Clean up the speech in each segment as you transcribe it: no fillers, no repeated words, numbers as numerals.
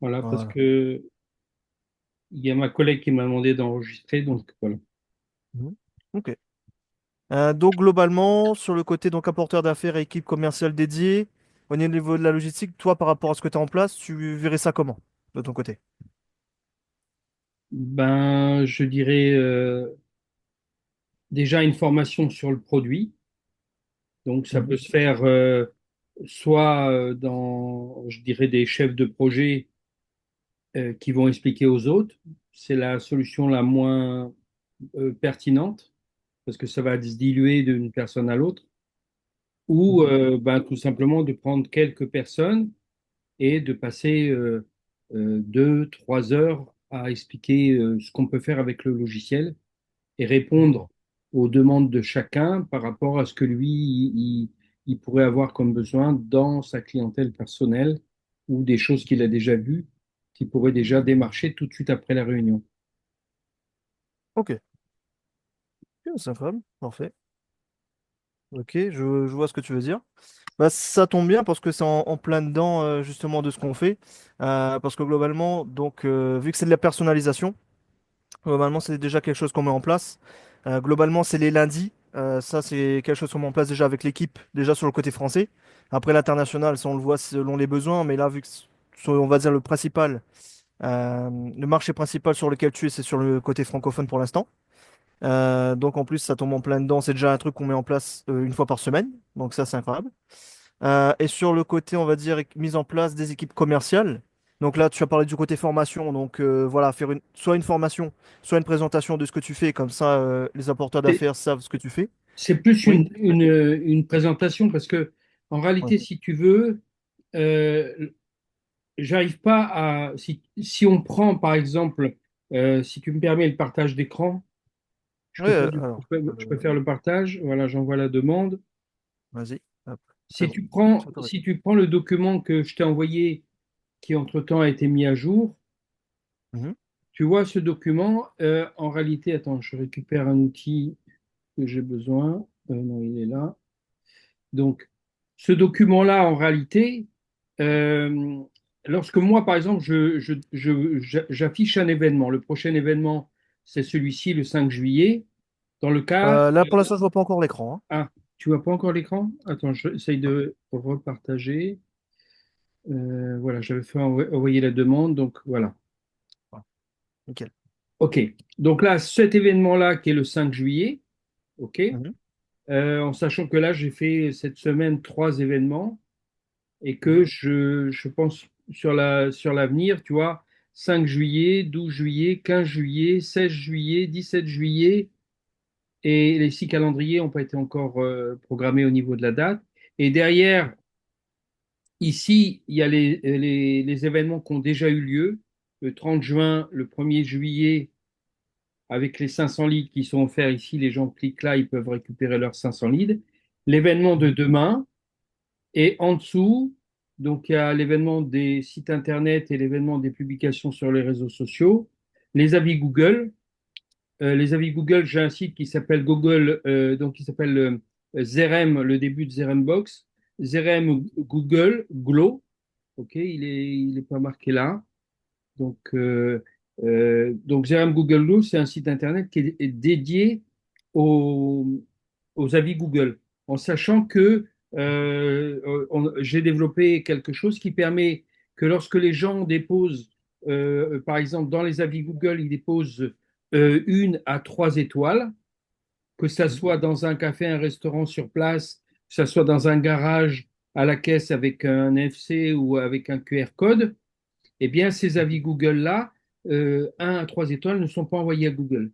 Voilà, parce Voilà. que il y a ma collègue qui m'a demandé d'enregistrer, donc voilà. Mhm. Ok. Donc globalement, sur le côté donc apporteur d'affaires et équipe commerciale dédiée, au niveau de la logistique, toi par rapport à ce que tu as en place, tu verrais ça comment de ton côté? Ben, je dirais déjà une formation sur le produit. Donc, ça peut Mhm. se faire soit dans, je dirais, des chefs de projet qui vont expliquer aux autres. C'est la solution la moins pertinente parce que ça va se diluer d'une personne à l'autre. Ou Mhm. ben, tout simplement de prendre quelques personnes et de passer 2, 3 heures à expliquer ce qu'on peut faire avec le logiciel et répondre D'accord. aux demandes de chacun par rapport à ce que lui, il pourrait avoir comme besoin dans sa clientèle personnelle ou des choses qu'il a déjà vues, qu'il pourrait déjà démarcher tout de suite après la réunion. Ok. Ok, c'est incroyable. Parfait. Ok, je vois ce que tu veux dire. Bah, ça tombe bien parce que c'est en plein dedans justement de ce qu'on fait. Parce que globalement, donc vu que c'est de la personnalisation, globalement c'est déjà quelque chose qu'on met en place. Globalement c'est les lundis. Ça c'est quelque chose qu'on met en place déjà avec l'équipe, déjà sur le côté français. Après l'international, ça on le voit selon les besoins, mais là vu que on va dire le principal, le marché principal sur lequel tu es, c'est sur le côté francophone pour l'instant. Donc en plus ça tombe en plein dedans, c'est déjà un truc qu'on met en place une fois par semaine. Donc ça c'est incroyable. Et sur le côté, on va dire, mise en place des équipes commerciales. Donc là, tu as parlé du côté formation. Donc voilà, faire soit une formation, soit une présentation de ce que tu fais. Comme ça, les apporteurs C'est d'affaires savent ce que tu fais. c'est plus Oui. une présentation parce que, en Ouais. réalité, si tu veux, euh, j'arrive pas à. Si on prend, par exemple, si tu me permets le partage d'écran, Ouais, alors, je peux faire le partage. Voilà, j'envoie la demande. vas-y. Hop, c'est Si bon. tu prends, C'est autorisé. si tu prends le document que je t'ai envoyé, qui entre-temps a été mis à jour, Mhm. tu vois ce document, en réalité, attends, je récupère un outil que j'ai besoin. Non, il est là. Donc, ce document-là, en réalité, euh, lorsque moi, par exemple, j'affiche un événement, le prochain événement, c'est celui-ci, le 5 juillet. Dans le cas, Là, pour l'instant, je vois pas encore l'écran, hein. ah, tu vois pas encore l'écran? Attends, j'essaye de repartager. Voilà, j'avais fait envoyer la demande, donc voilà. Ouais, nickel. OK. Donc là, cet événement-là, qui est le 5 juillet, OK, Mhm. en sachant que là, j'ai fait cette semaine 3 événements et que Mhm. je pense sur l'avenir, tu vois, 5 juillet, 12 juillet, 15 juillet, 16 juillet, 17 juillet, et les 6 calendriers n'ont pas été encore programmés au niveau de la date. Et derrière, ici, il y a les événements qui ont déjà eu lieu, le 30 juin, le 1er juillet, avec les 500 leads qui sont offerts ici, les gens cliquent là, ils peuvent récupérer leurs 500 leads. L'événement de Mhm. demain, et en dessous, donc il y a l'événement des sites internet et l'événement des publications sur les réseaux sociaux, les avis Google. Les avis Google, j'ai un site qui s'appelle Google, donc qui s'appelle Zerem, le début de Zerem Box. Zerem Google Glow. OK, il est pas marqué là. Donc Zerem Google Glow, c'est un site internet qui est dédié aux, aux avis Google, en sachant que j'ai développé quelque chose qui permet que lorsque les gens déposent, par exemple, dans les avis Google, ils déposent 1 à 3 étoiles, que ça Mhm. soit dans un café, un restaurant sur place, que ça soit dans un garage à la caisse avec un NFC ou avec un QR code, eh bien, ces avis Google-là, 1 à 3 étoiles, ne sont pas envoyés à Google.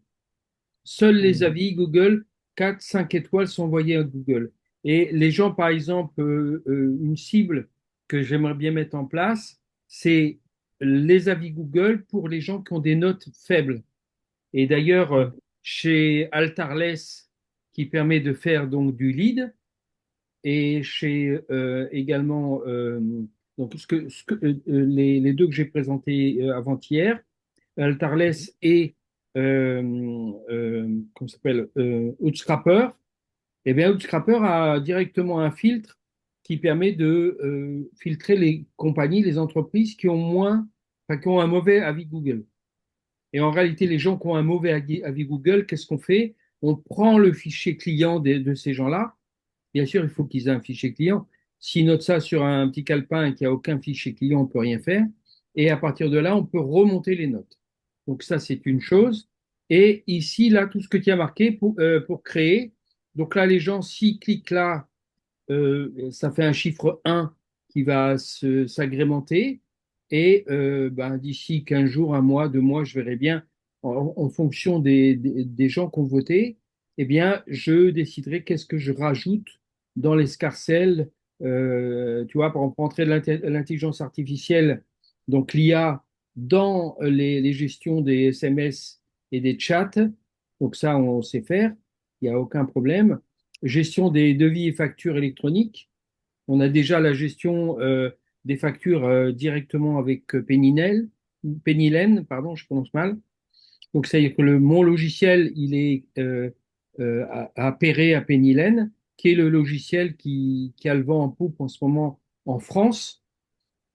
Seuls les Mhm. avis Google 4, 5 étoiles sont envoyés à Google. Et les gens, par exemple, une cible que j'aimerais bien mettre en place, c'est les avis Google pour les gens qui ont des notes faibles. Et d'ailleurs, Mhm. chez Altarles, qui permet de faire donc du lead, et chez également donc les deux que j'ai présentés avant-hier, Altarles Mhm. et comment ça s'appelle Outscraper. Et bien Outscraper a directement un filtre qui permet de filtrer les compagnies, les entreprises qui ont moins, enfin, qui ont un mauvais avis Google. Et en réalité, les gens qui ont un mauvais avis Google, qu'est-ce qu'on fait? On prend le fichier client de ces gens-là. Bien sûr, il faut qu'ils aient un fichier client. S'ils notent ça sur un petit calepin et qu'il n'y a aucun fichier client, on ne peut rien faire. Et à partir de là, on peut remonter les notes. Donc ça, c'est une chose. Et ici, là, tout ce que tu as marqué pour créer. Donc là, les gens, s'ils cliquent là, ça fait un chiffre 1 qui va s'agrémenter. Et ben, d'ici 15 jours, un mois, 2 mois, je verrai bien, en fonction des gens qui ont voté, eh bien, je déciderai qu'est-ce que je rajoute dans l'escarcelle. Tu vois, par exemple, entrer de l'intelligence artificielle, donc l'IA, dans les gestions des SMS et des chats. Donc ça, on sait faire, il n'y a aucun problème. Gestion des devis et factures électroniques. On a déjà la gestion des factures directement avec Pennylen, pardon, je prononce mal. Donc, c'est-à-dire que mon logiciel, il est appairé à Pennylen, qui est le logiciel qui a le vent en poupe en ce moment en France.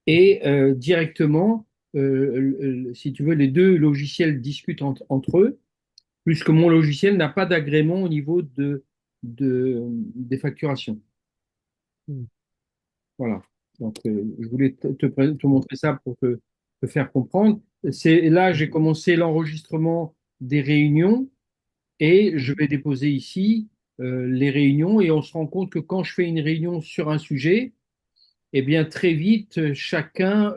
Et directement, si tu veux, les deux logiciels discutent entre eux, puisque mon logiciel n'a pas d'agrément au niveau des facturations. Hmm. Voilà. Donc, je voulais te montrer ça pour te faire comprendre. C'est là, j'ai commencé l'enregistrement des réunions et je vais déposer ici les réunions et on se rend compte que quand je fais une réunion sur un sujet, eh bien, très vite, chacun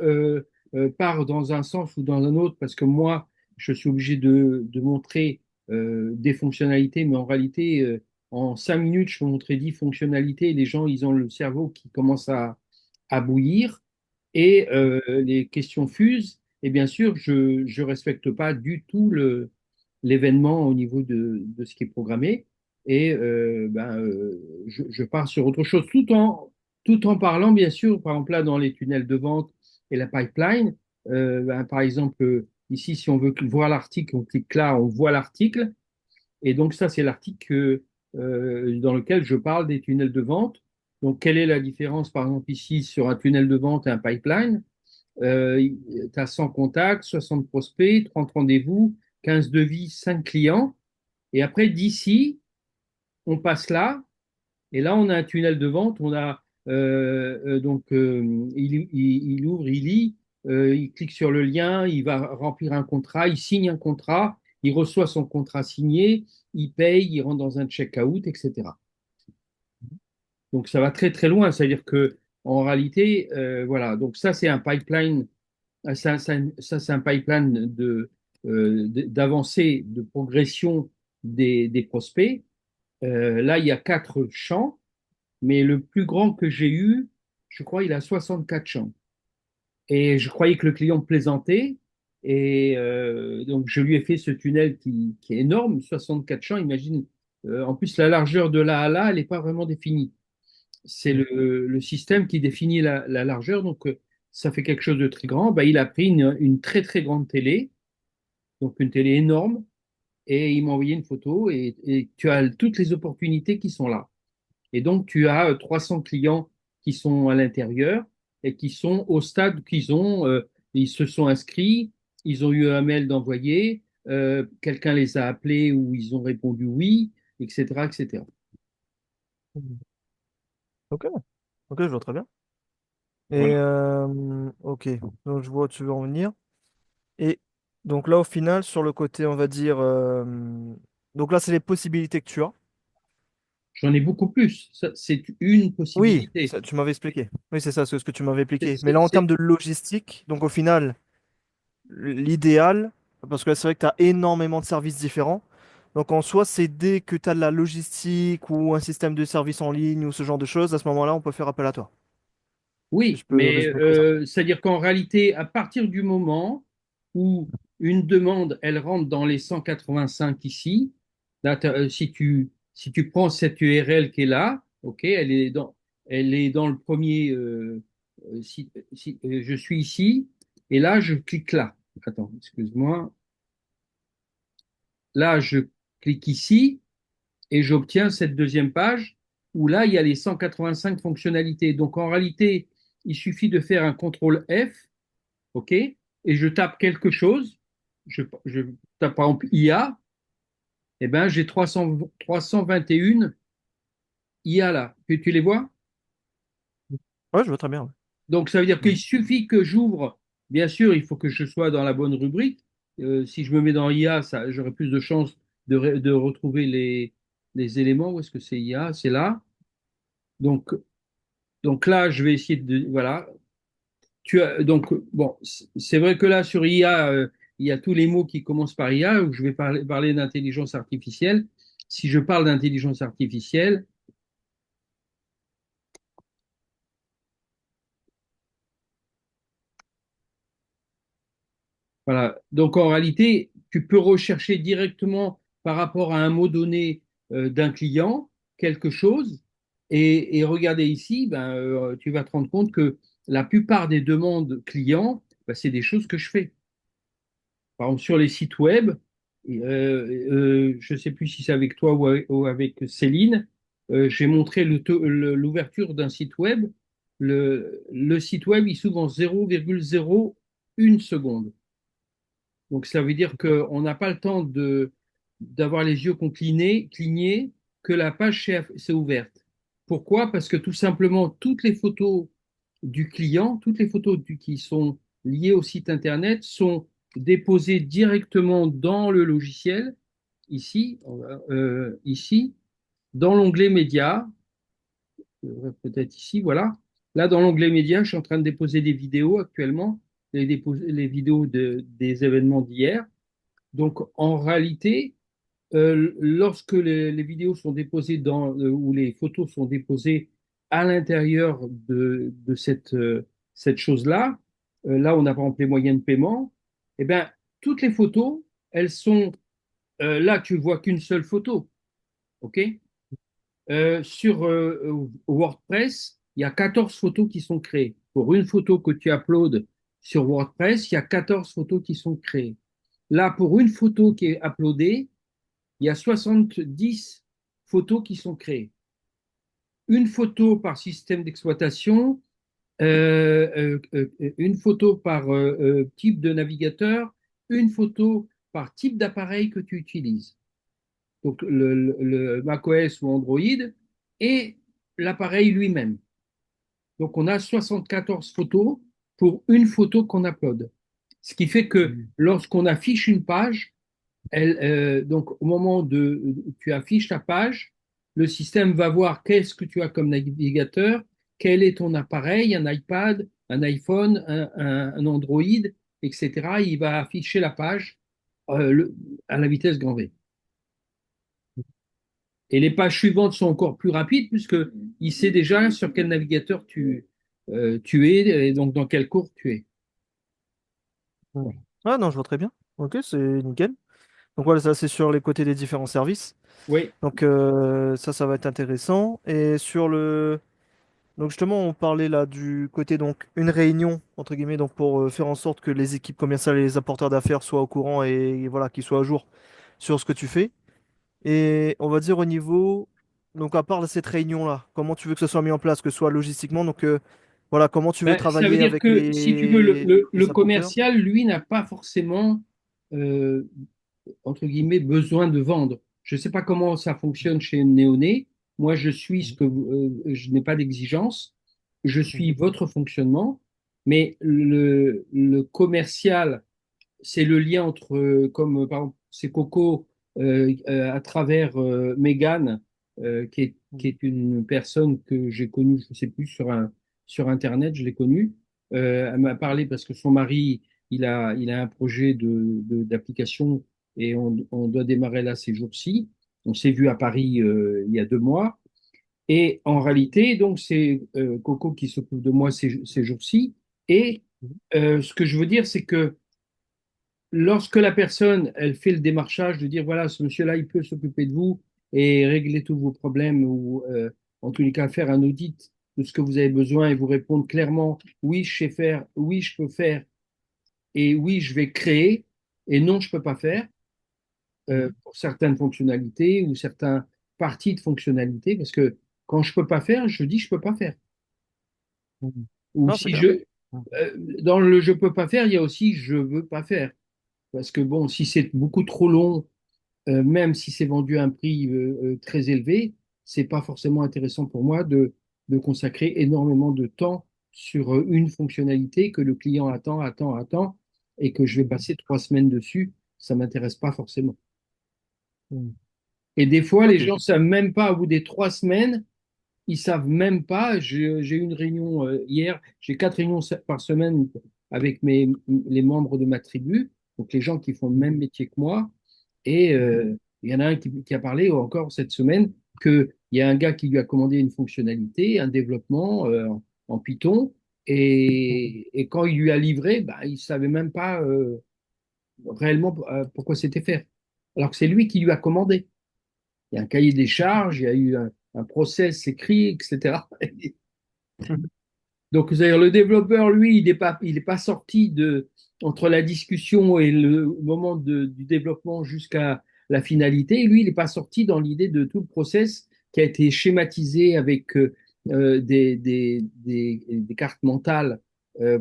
part dans un sens ou dans un autre parce que moi, je suis obligé de montrer des fonctionnalités, mais en réalité, en 5 minutes, je peux montrer 10 fonctionnalités et les gens, ils ont le cerveau qui commence à bouillir et les questions fusent. Et bien sûr, je ne respecte pas du tout l'événement au niveau de ce qui est programmé et je pars sur autre chose tout en parlant, bien sûr, par exemple là dans les tunnels de vente et la pipeline, ben, par exemple ici si on veut voir l'article, on clique là, on voit l'article et donc ça c'est l'article dans lequel je parle des tunnels de vente. Donc quelle est la différence par exemple ici sur un tunnel de vente et un pipeline? Tu as 100 contacts, 60 prospects, 30 rendez-vous, 15 devis, 5 clients. Et après, d'ici, on passe là, et là, on a un tunnel de vente. On a il ouvre, il lit, il clique sur le lien, il va remplir un contrat, il signe un contrat, il reçoit son contrat signé, il paye, il rentre dans un check-out, etc. Donc ça va très très loin. C'est-à-dire que en réalité, voilà. Donc ça, c'est un pipeline. Ça, c'est un pipeline d'avancée, de progression des prospects. Là, il y a 4 champs. Mais le plus grand que j'ai eu, je crois, il a 64 champs. Et je croyais que le client plaisantait. Et donc, je lui ai fait ce tunnel qui est énorme, 64 champs. Imagine, en plus, la largeur de là à là, elle n'est pas vraiment définie. C'est le système qui définit la largeur. Donc, ça fait quelque chose de très grand. Ben, il a pris une très, très grande télé, donc une télé énorme. Et il m'a envoyé une photo et tu as toutes les opportunités qui sont là. Et donc, tu as 300 clients qui sont à l'intérieur et qui sont au stade ils se sont inscrits, ils ont eu un mail d'envoyé, quelqu'un les a appelés ou ils ont répondu oui, etc., etc. Hmm. Ok, ok, je vois très bien. Et Voilà. ok, donc je vois où tu veux en venir. Et donc là, au final, sur le côté, on va dire, donc là, c'est les possibilités que tu as. J'en ai beaucoup plus. Ça, c'est une Oui, possibilité. ça, tu m'avais expliqué. Oui, c'est ça, c'est ce que tu m'avais C'est, expliqué. Mais c'est- là, en c'est- termes de logistique, donc au final, l'idéal, parce que là, c'est vrai que tu as énormément de services différents. Donc en soi, c'est dès que tu as de la logistique ou un système de service en ligne ou ce genre de choses, à ce moment-là, on peut faire appel à toi. Si Oui, je peux mais résumer comme ça. c'est-à-dire qu'en réalité, à partir du moment où une demande, elle rentre dans les 185 ici, là, si tu prends cette URL qui est là, ok, elle est dans le premier, je suis ici, et là, je clique là. Attends, excuse-moi. Là, je clique ici, et j'obtiens cette deuxième page où là, il y a les 185 fonctionnalités. Donc en réalité, il suffit de faire un contrôle F, OK? et je tape quelque chose, je tape par exemple IA, eh ben, j'ai 321 IA là. Tu les vois? Ouais, je vois très bien. Ouais. Donc, ça veut dire qu'il Mhm. suffit que j'ouvre. Bien sûr, il faut que je sois dans la bonne rubrique. Si je me mets dans IA, ça, j'aurai plus de chances de retrouver les éléments. Où est-ce que c'est IA? C'est là. Donc, donc là, je vais essayer de. Voilà. Donc, bon, c'est vrai que là, sur IA, il y a tous les mots qui commencent par IA, où je vais parler d'intelligence artificielle. Si je parle d'intelligence artificielle, voilà. Donc en réalité, tu peux rechercher directement par rapport à un mot donné d'un client quelque chose et regarder ici, ben, tu vas te rendre compte que la plupart des demandes clients, ben, c'est des choses que je fais. Par exemple, sur les sites web, je ne sais plus si c'est avec toi ou avec Céline, j'ai montré l'ouverture d'un site web. Le site web, il s'ouvre en 0,01 seconde. Donc, ça veut dire qu'on n'a pas le temps d'avoir les yeux clignés, que la page s'est ouverte. Pourquoi? Parce que tout simplement, toutes les photos du client, toutes les photos qui sont liées au site Internet sont déposées directement dans le logiciel, ici, dans l'onglet Médias, peut-être ici, voilà. Là, dans l'onglet Médias, je suis en train de déposer des vidéos actuellement, les vidéos des événements d'hier. Donc, en réalité, lorsque les vidéos sont déposées ou les photos sont déposées à l'intérieur de cette chose-là, là, on a par exemple les moyens de paiement, eh bien, toutes les photos, elles sont, là, tu vois qu'une seule photo, OK? Sur WordPress, il y a 14 photos qui sont créées. Pour une photo que tu uploads sur WordPress, il y a 14 photos qui sont créées. Là, pour une photo qui est uploadée, il y a 70 photos qui sont créées. Une photo par système d'exploitation, une photo par type de navigateur, une photo par type d'appareil que tu utilises. Donc le macOS ou Android et l'appareil lui-même. Donc on a 74 photos pour une photo qu'on upload. Ce qui fait que Mhm. lorsqu'on affiche une page, donc, au moment de tu affiches ta page, le système va voir qu'est-ce que tu as comme navigateur, quel est ton appareil, un iPad, un iPhone, un Android, etc. Il va afficher la page à la vitesse grand V. Et les pages suivantes sont encore plus rapides puisque il sait déjà sur quel navigateur tu es et donc dans quel cours tu es. Mhm. Voilà. Ah non, je vois très bien. Ok, c'est nickel. Donc voilà, ça c'est sur les côtés des différents services. Oui, Donc ça va être intéressant. Et sur le... Donc justement, on parlait là du côté, donc une réunion, entre guillemets, donc pour faire en sorte que les équipes commerciales et les apporteurs d'affaires soient au courant et voilà, qu'ils soient à jour sur ce que tu fais. Et on va dire au niveau, donc à part cette réunion-là, comment tu veux que ce soit mis en place, que ce soit logistiquement, donc voilà, comment tu veux ben, ça veut travailler dire avec que si tu veux, le les apporteurs. commercial, lui, n'a pas forcément euh, entre guillemets, besoin de vendre. Je ne sais pas comment ça fonctionne chez Néoné. Moi, je suis ce Mhm, que je n'ai pas d'exigence. Je suis mhm, votre fonctionnement, mais le commercial, c'est le lien entre, comme par exemple, c'est Coco à travers Megan, qui mhm, est une personne que j'ai connue, je ne sais plus, sur Internet, je l'ai connue. Elle m'a parlé parce que son mari, il a un projet d'application et on doit démarrer là ces jours-ci. On s'est vu à Paris il y a 2 mois. Et en réalité, donc, c'est Coco qui s'occupe de moi ces jours-ci. Et mhm, ce que je veux dire, c'est que lorsque la personne, elle fait le démarchage de dire, voilà, ce monsieur-là, il peut s'occuper de vous et régler tous vos problèmes ou en tous les cas faire un audit de ce que vous avez besoin et vous répondre clairement, oui, je sais faire, oui, je peux faire et oui, je vais créer et non, je peux pas faire mhm, pour certaines fonctionnalités ou certains parties de fonctionnalités parce que quand je peux pas faire, je dis je peux pas faire. mhm. Ou Non, très si bien. Dans le je peux pas faire, il y a aussi je veux pas faire. Parce que bon, si c'est beaucoup trop long, même si c'est vendu à un prix très élevé, c'est pas forcément intéressant pour moi de consacrer énormément de temps sur une fonctionnalité que le client attend, et que je vais Mhm. passer 3 semaines dessus. Ça m'intéresse pas forcément. Mhm. Et des fois, les Ok. gens savent même pas, au bout des 3 semaines, ils savent même pas. J'ai eu une réunion hier, j'ai 4 réunions par semaine avec les membres de ma tribu, donc les gens qui font le même métier que moi. Et il y en a un qui a parlé encore cette semaine qu'il y a un gars qui lui a commandé une fonctionnalité, un développement en Python, et quand il lui a livré, bah, il ne savait même pas réellement pourquoi c'était fait. Alors que c'est lui qui lui a commandé. Il y a un cahier des charges, il y a eu un process écrit, etc. Donc, c'est-à-dire, le développeur, lui, il est pas sorti entre la discussion et le moment du développement jusqu'à la finalité. Lui, il n'est pas sorti dans l'idée de tout le process qui a été schématisé avec des cartes mentales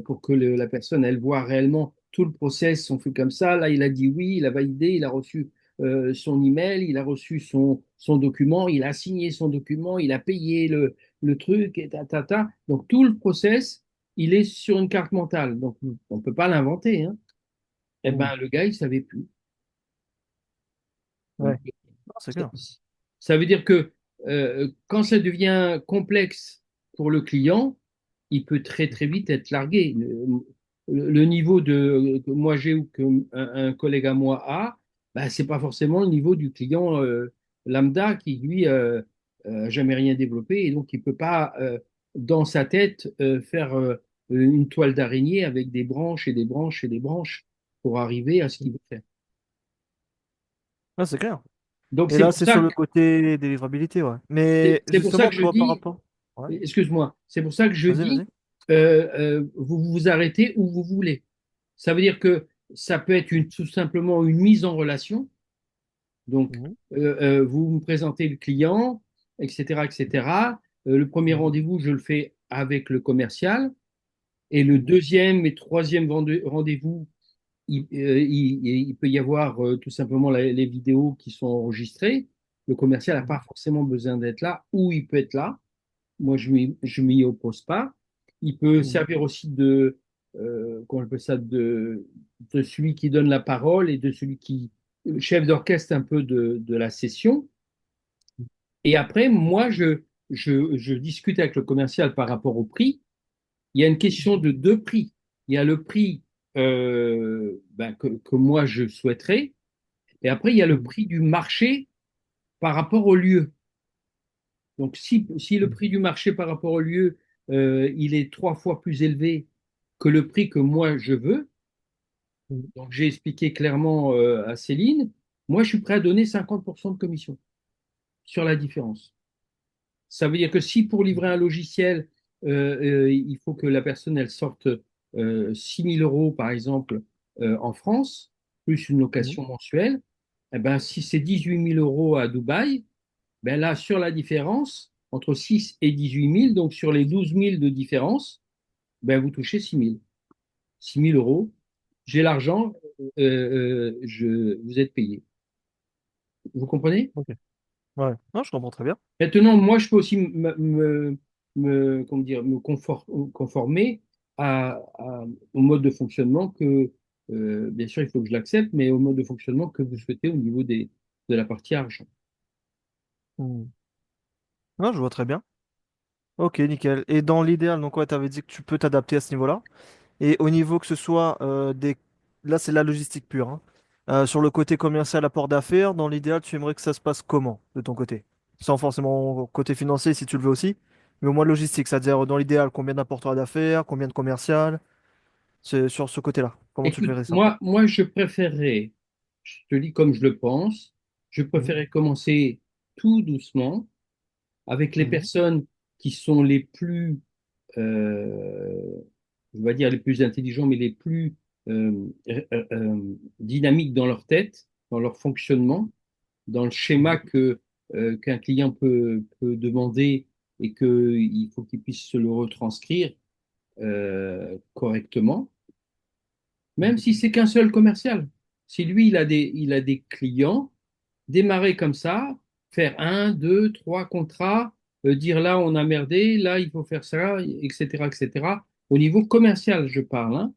pour que la personne, elle voit réellement tout le process. On fait comme ça. Là, il a dit oui, il a validé, il a reçu son email, il a reçu son document, il a signé son document, il a payé le truc, et ta. Donc tout le process, il est sur une carte mentale. Donc on ne peut pas l'inventer, hein. Eh Mhm. ben le gars, il savait plus. Donc, Ouais. Ah, c'est clair. ça veut dire que quand ça devient complexe pour le client, il peut très très vite être largué. Le niveau que moi j'ai ou qu'un collègue à moi a, bah, c'est pas forcément le niveau du client lambda qui lui jamais rien développé, et donc il peut pas dans sa tête faire une toile d'araignée avec des branches et des branches et des branches pour arriver à ce qu'il veut faire. Ah, c'est clair. Donc Et là, c'est sur le côté délivrabilité, ouais. Mais c'est pour ça justement, que je tu vois, par dis, rapport. Ouais. excuse-moi, c'est pour ça que je Vas-y, dis, vas-y. vous vous arrêtez où vous voulez. Ça veut dire que ça peut être tout simplement une mise en relation. Donc, Mhm. vous me présentez le client, etc., etc. Le premier Mhm. rendez-vous, je le fais avec le commercial. Et le Mhm. deuxième et troisième rendez-vous, il peut y avoir tout simplement les vidéos qui sont enregistrées. Le commercial n'a pas Mhm. forcément besoin d'être là, ou il peut être là. Moi, je m'y oppose pas. Il peut Mhm. servir aussi comment on appelle ça, de celui qui donne la parole et de celui qui, le chef d'orchestre un peu de la session. Et après, moi, je discute avec le commercial par rapport au prix. Il y a une question de deux prix. Il y a le prix ben, que moi, je souhaiterais. Et après, il y a le Mhm. prix du marché par rapport au lieu. Donc, si le prix du marché par rapport au lieu, il est 3 fois plus élevé que le prix que moi je veux, Mhm. donc j'ai expliqué clairement à Céline, moi je suis prêt à donner 50% de commission sur la différence. Ça veut dire que si pour livrer un logiciel, il faut que la personne elle sorte 6 000 euros par exemple en France, plus une Mhm. location mensuelle, eh ben, si c'est 18 000 euros à Dubaï, ben là, sur la différence, entre 6 et 18 000, donc sur les 12 000 de différence, ben vous touchez 6 000. 6 000 euros, j'ai l'argent, vous êtes payé. Vous comprenez? Ok. Ouais. Non, je comprends très bien. Maintenant, moi, je peux aussi comment dire, conformer au mode de fonctionnement bien sûr, il faut que je l'accepte, mais au mode de fonctionnement que vous souhaitez au niveau de la partie argent. Mhm. Non, je vois très bien. Ok, nickel. Et dans l'idéal, donc ouais, tu avais dit que tu peux t'adapter à ce niveau-là. Et au niveau que ce soit des... Là, c'est la logistique pure, hein. Sur le côté commercial, apport d'affaires, dans l'idéal, tu aimerais que ça se passe comment de ton côté? Sans forcément côté financier, si tu le veux aussi. Mais au moins logistique, c'est-à-dire dans l'idéal, combien d'apporteurs d'affaires, combien de commercial, c'est sur ce côté-là. Comment tu le Écoute, verrais ça? moi, je préférerais, je te dis comme je le pense, je Mhm. préférerais commencer tout doucement avec les Mhm. personnes qui sont les plus, euh, on va dire les plus intelligents, mais les plus dynamiques dans leur tête, dans leur fonctionnement, dans le schéma Mhm. qu'un client peut demander et qu'il faut qu'il puisse se le retranscrire. correctement, même si c'est qu'un seul commercial. Si lui, il a des clients, démarrer comme ça, faire un, deux, trois contrats, dire là, on a merdé, là, il faut faire ça, etc., etc. Au niveau commercial, je parle, hein.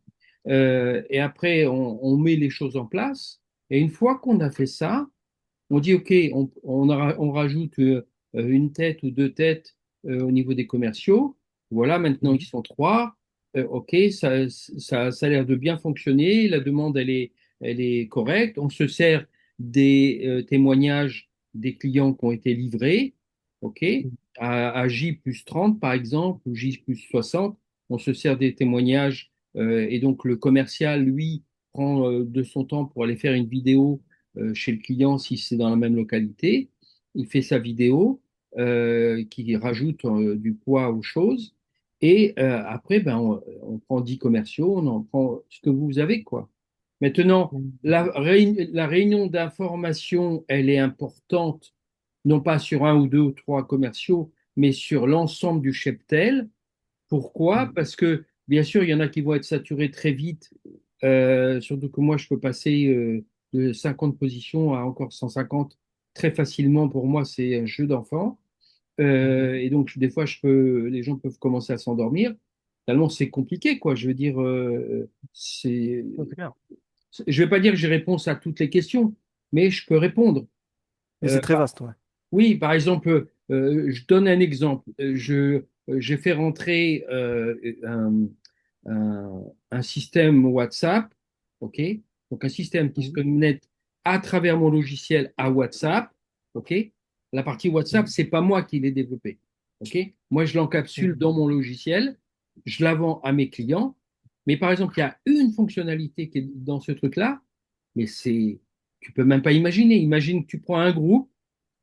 Et après, on met les choses en place. Et une fois qu'on a fait ça, on dit, OK, on rajoute une tête ou deux têtes au niveau des commerciaux. Voilà, maintenant ils Mhm. sont trois. OK, ça a l'air de bien fonctionner. La demande, elle est correcte. On se sert des témoignages des clients qui ont été livrés. OK, Mhm. à J plus 30 par exemple, ou J plus 60, on se sert des témoignages. Et donc le commercial, lui, prend de son temps pour aller faire une vidéo chez le client si c'est dans la même localité. Il fait sa vidéo qui rajoute du poids aux choses. Et après, ben, on prend 10 commerciaux, on en prend ce que vous avez, quoi. Maintenant, Mhm. la réunion d'information, elle est importante, non pas sur un ou deux ou trois commerciaux, mais sur l'ensemble du cheptel. Pourquoi? Mhm. Parce que, bien sûr, il y en a qui vont être saturés très vite, surtout que moi, je peux passer de 50 positions à encore 150 très facilement. Pour moi, c'est un jeu d'enfant. Mhm. Et donc, des fois, les gens peuvent commencer à s'endormir. Tellement c'est compliqué, quoi. Je veux dire, Ouais, c'est clair. je vais pas dire que j'ai réponse à toutes les questions, mais je peux répondre. Mais c'est très vaste, ouais. Oui, par exemple, je donne un exemple. J'ai fait rentrer un, un système WhatsApp, OK? Donc un système qui se Mhm. connecte à travers mon logiciel à WhatsApp, OK? La partie WhatsApp, Mhm. c'est pas moi qui l'ai développé, OK? Moi, je l'encapsule Mhm. dans mon logiciel, je la vends à mes clients. Mais par exemple, il y a une fonctionnalité qui est dans ce truc-là, mais tu peux même pas imaginer. Imagine que tu prends un groupe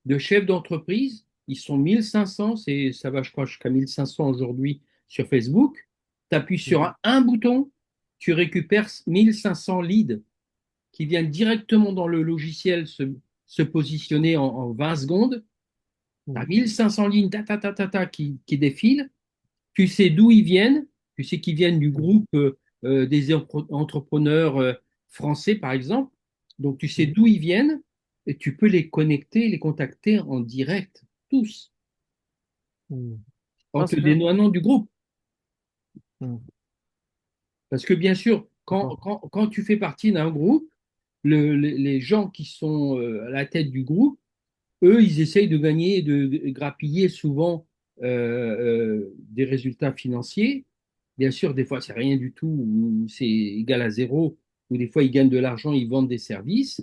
de chefs d'entreprise. Ils sont 1500, ça va, je crois, jusqu'à 1500 aujourd'hui sur Facebook. Tu appuies sur Mhm. un bouton, tu récupères 1500 leads qui viennent directement dans le logiciel se positionner en 20 secondes. Tu as Mhm. 1500 lignes qui défilent. Tu sais d'où ils viennent. Tu sais qu'ils viennent du Mhm. groupe des entrepreneurs français, par exemple. Donc, tu sais Mhm. d'où ils viennent et tu peux les connecter, les contacter en direct, tous, Mhm. en Ah, te c'est bien. dédouanant du groupe. Mhm. Parce que, bien sûr, D'accord. quand tu fais partie d'un groupe, les gens qui sont à la tête du groupe, eux, ils essayent de gagner, de grappiller souvent des résultats financiers. Bien sûr, des fois, c'est rien du tout, ou c'est égal à zéro, ou des fois, ils gagnent de l'argent, ils vendent des services,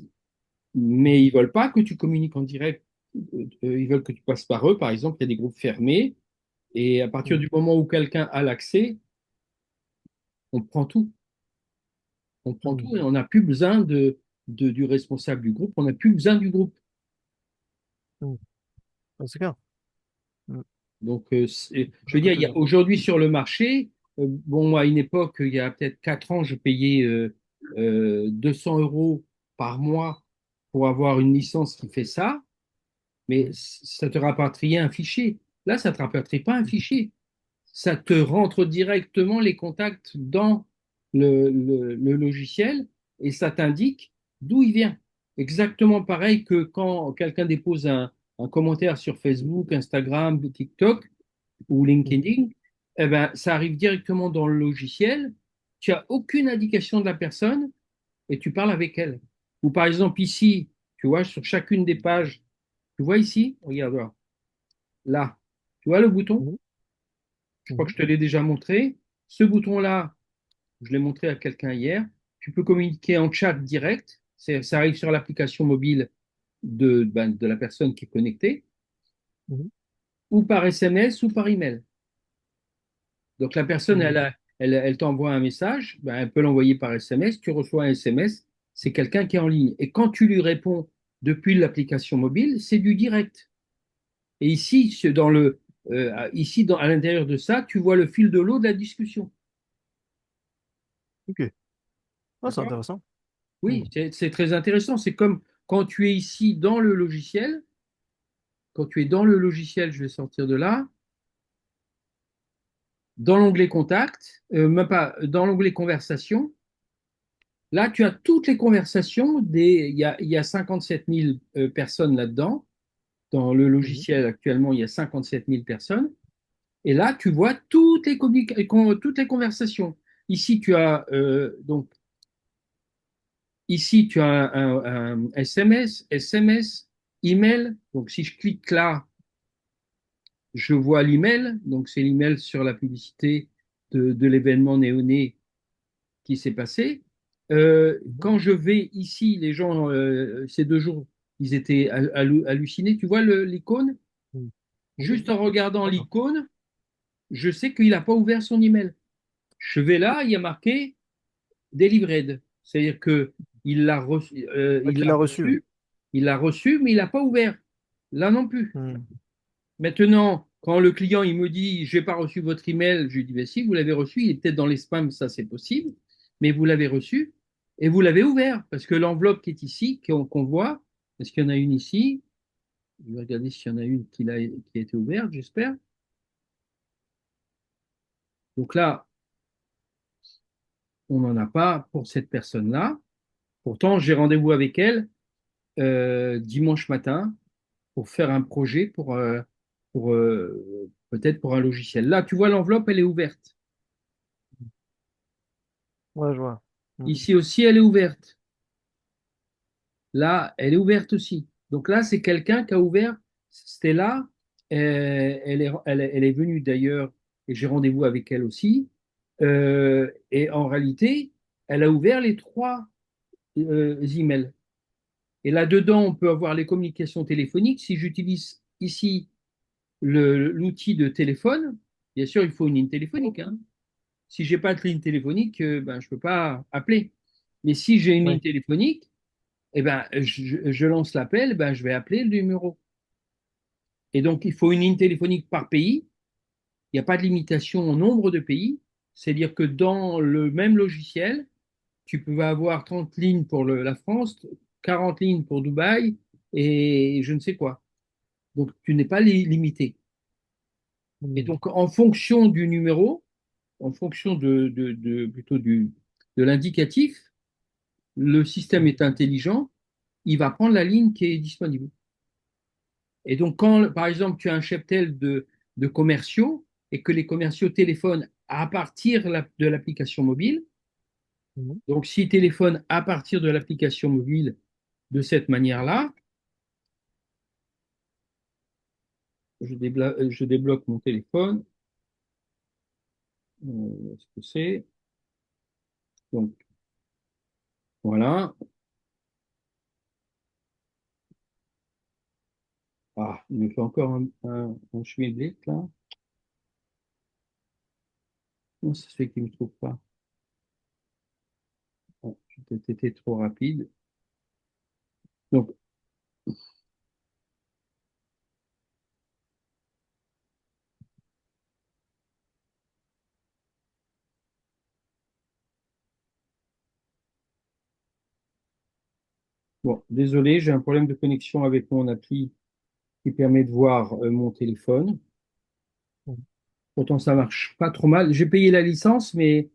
mais Mhm. ils veulent pas que tu communiques en direct. Ils veulent que tu passes par eux. Par exemple, il y a des groupes fermés, et à partir Mhm. du moment où quelqu'un a l'accès, on prend tout. On prend Mhm. tout et on n'a plus besoin du responsable du groupe, on n'a plus besoin du groupe. Mhm. Ah, c'est clair. Mhm. Donc, je Je veux peux dire, te il y a dire. aujourd'hui sur le marché, bon, à une époque, il y a peut-être 4 ans, je payais 200 euros par mois pour avoir une licence qui fait ça, mais Mhm. ça te rapatriait un fichier. Là, ça ne te rapatrie pas un Mhm. fichier. Ça te rentre directement les contacts dans le logiciel et ça t'indique d'où il vient. Exactement pareil que quand quelqu'un dépose un commentaire sur Facebook, Instagram, TikTok, ou Mhm. LinkedIn, eh ben, ça arrive directement dans le logiciel. Tu n'as aucune indication de la personne et tu parles avec elle. Ou par exemple ici, tu vois, sur chacune des pages, tu vois ici, regarde là, tu vois le bouton? Mhm. Je crois que Mhm. je te l'ai déjà montré. Ce bouton-là, je l'ai montré à quelqu'un hier. Tu peux communiquer en chat direct. Ça arrive sur l'application mobile de la personne qui est connectée, Mhm. ou par SMS ou par email. Donc la personne, Mhm. elle t'envoie un message, ben, elle peut l'envoyer par SMS, tu reçois un SMS, c'est quelqu'un qui est en ligne. Et quand tu lui réponds depuis l'application mobile, c'est du direct. Et ici, à l'intérieur de ça, tu vois le fil de l'eau de la discussion. Ok. Ah, c'est D'accord? intéressant. Oui, Mhm. c'est très intéressant. C'est comme quand tu es ici dans le logiciel, quand tu es dans le logiciel, je vais sortir de là, dans l'onglet Contact, même pas, dans l'onglet Conversation, là, tu as toutes les conversations il y a 57 000 personnes là-dedans. Dans le Mhm. logiciel, actuellement, il y a 57 000 personnes. Et là, tu vois toutes les conversations. Ici, tu as donc ici tu as un SMS, email. Donc, si je clique là, je vois l'email. Donc, c'est l'email sur la publicité de l'événement néoné qui s'est passé. Mhm. Quand je vais ici, les gens, ces 2 jours, ils étaient hallucinés. Tu vois l'icône? Mhm. Oui. Juste en regardant D'accord. l'icône, je sais qu'il n'a pas ouvert son email. Je vais là, il y a marqué delivered. C'est-à-dire que il l'a reçu, Ah, qu'il l'a reçu. mais il n'a pas ouvert. Là non plus. Mhm. Maintenant, quand le client il me dit j'ai pas reçu votre email, je lui dis ben si vous l'avez reçu, il est peut-être dans les spams, ça c'est possible, mais vous l'avez reçu et vous l'avez ouvert parce que l'enveloppe qui est ici, qu'on voit, est-ce qu'il y en a une ici? Je vais regarder s'il y en a une qui a été ouverte, j'espère. Donc là, on n'en a pas pour cette personne-là. Pourtant, j'ai rendez-vous avec elle dimanche matin pour faire un projet pour peut-être pour un logiciel. Là, tu vois, l'enveloppe, elle est ouverte. Ouais, je vois. Mhm. Ici aussi, elle est ouverte. Là, elle est ouverte aussi. Donc là, c'est quelqu'un qui a ouvert. Stella, elle est venue d'ailleurs, et j'ai rendez-vous avec elle aussi. Et en réalité, elle a ouvert les trois emails. Et là-dedans, on peut avoir les communications téléphoniques. Si j'utilise ici l'outil de téléphone, bien sûr, il faut une ligne téléphonique, hein. Si j'ai pas de ligne téléphonique, ben, je peux pas appeler. Mais si j'ai une ligne Oui. téléphonique, eh ben, je lance l'appel, ben, je vais appeler le numéro. Et donc, il faut une ligne téléphonique par pays. Il n'y a pas de limitation au nombre de pays. C'est-à-dire que dans le même logiciel, tu peux avoir 30 lignes pour la France, 40 lignes pour Dubaï et je ne sais quoi. Donc, tu n'es pas limité. Et Mhm. donc, en fonction du numéro, en fonction plutôt de l'indicatif, le système est intelligent, il va prendre la ligne qui est disponible. Et donc, quand, par exemple, tu as un cheptel de commerciaux et que les commerciaux téléphonent à partir de l'application mobile, Mhm. donc s'ils téléphonent à partir de l'application mobile de cette manière-là, je débloque mon téléphone. Ce que c'est. Donc, voilà. Ah, il me fait encore un schmilblick là. Comment ça se fait qu'il ne me trouve pas? Bon, j'ai peut-être été trop rapide. Donc, bon, désolé, j'ai un problème de connexion avec mon appli qui permet de voir mon téléphone. Mhm. Pourtant, ça marche pas trop mal. J'ai payé la licence, mais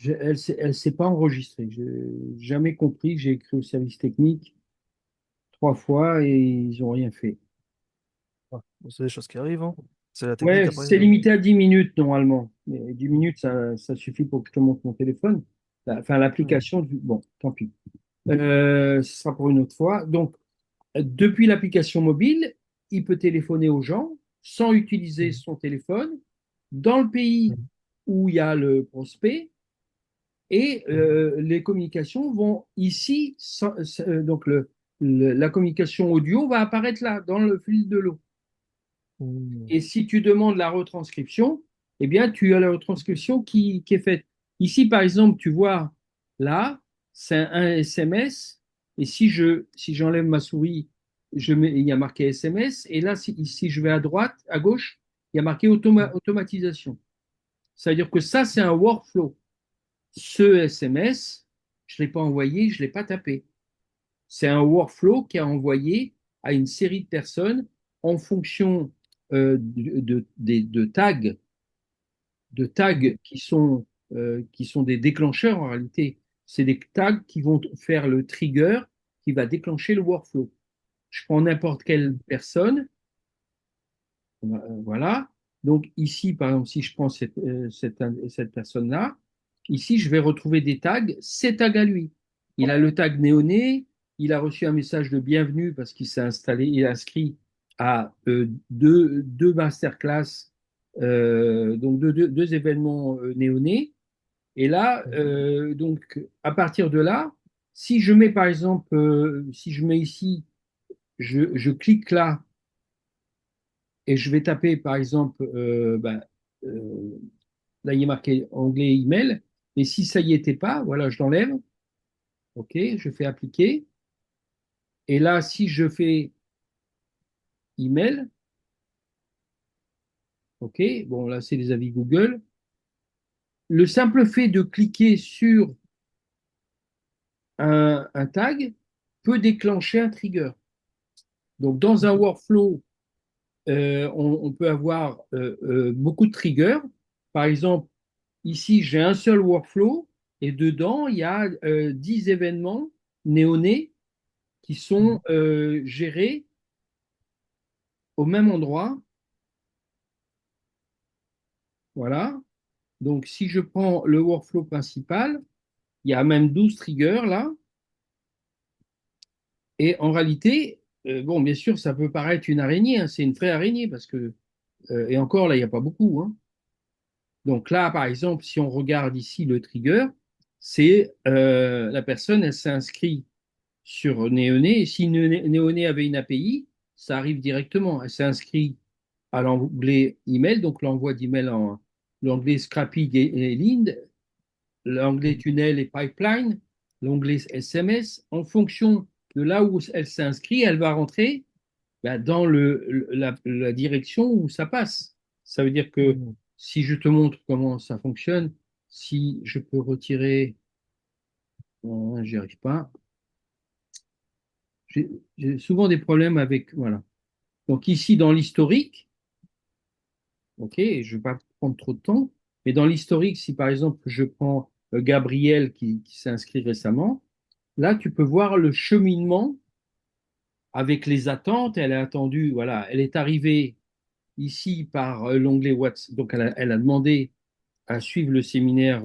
elle s'est pas enregistrée. Je n'ai jamais compris. J'ai écrit au service technique 3 fois et ils n'ont rien fait. Ouais. Bon, c'est des choses qui arrivent, hein. C'est la technique Ouais, après. c'est limité à 10 minutes normalement. Mais 10 minutes, ça suffit pour que je te montre mon téléphone. Enfin, Mhm. l'application, bon, tant pis. Ce sera pour une autre fois. Donc, depuis l'application mobile, il peut téléphoner aux gens sans utiliser Mhm. son téléphone dans le pays Mhm. où il y a le prospect et Mhm. les communications vont ici. Donc, la communication audio va apparaître là, dans le fil de l'eau. Mhm. Et si tu demandes la retranscription, eh bien, tu as la retranscription qui est faite. Ici, par exemple, tu vois, là, c'est un SMS. Et si j'enlève ma souris, il y a marqué SMS. Et là, si je vais à droite, à gauche, il y a marqué automatisation. C'est-à-dire que ça, c'est un workflow. Ce SMS, je ne l'ai pas envoyé, je ne l'ai pas tapé. C'est un workflow qui a envoyé à une série de personnes en fonction de tags de tags qui sont des déclencheurs en réalité. C'est des tags qui vont faire le trigger qui va déclencher le workflow. Je prends n'importe quelle personne, voilà. Donc ici, par exemple, si je prends cette personne-là, ici, je vais retrouver des tags, c'est tags à lui. Il a le tag néoné, il a reçu un message de bienvenue parce qu'il s'est installé, il est inscrit à deux masterclass, donc deux événements néonés. Et là, donc à partir de là, si je mets par exemple, si je mets ici, je clique là et je vais taper, par exemple, là, il est marqué onglet email. Et si ça y était pas, voilà, je l'enlève. OK, je fais appliquer. Et là, si je fais email, OK, bon, là, c'est les avis Google. Le simple fait de cliquer sur un tag peut déclencher un trigger. Donc, dans un workflow, on peut avoir beaucoup de triggers. Par exemple, ici, j'ai un seul workflow et dedans, il y a 10 événements néonés qui sont gérés au même endroit. Voilà. Donc, si je prends le workflow principal, il y a même 12 triggers là. Et en réalité, bon, bien sûr, ça peut paraître une araignée, hein, c'est une vraie araignée parce que, et encore là, il n'y a pas beaucoup, hein. Donc là, par exemple, si on regarde ici le trigger, c'est la personne, elle s'inscrit sur Néoné. Et si Néoné avait une API, ça arrive directement. Elle s'inscrit à l'onglet email, donc l'envoi d'email en l'onglet Scrappy et Lead, l'onglet tunnel et pipeline, l'onglet SMS. En fonction de là où elle s'inscrit, elle va rentrer dans la direction où ça passe. Ça veut dire que Mhm. si je te montre comment ça fonctionne, si je peux retirer, j'y arrive pas. J'ai j'ai souvent des problèmes avec, voilà. Donc ici, dans l'historique, ok, je ne vais pas prendre trop de temps, mais dans l'historique, si par exemple je prends Gabriel qui s'est inscrit récemment, là tu peux voir le cheminement avec les attentes. Elle a attendu, voilà, elle est arrivée ici par l'onglet WhatsApp, donc elle a demandé à suivre le séminaire.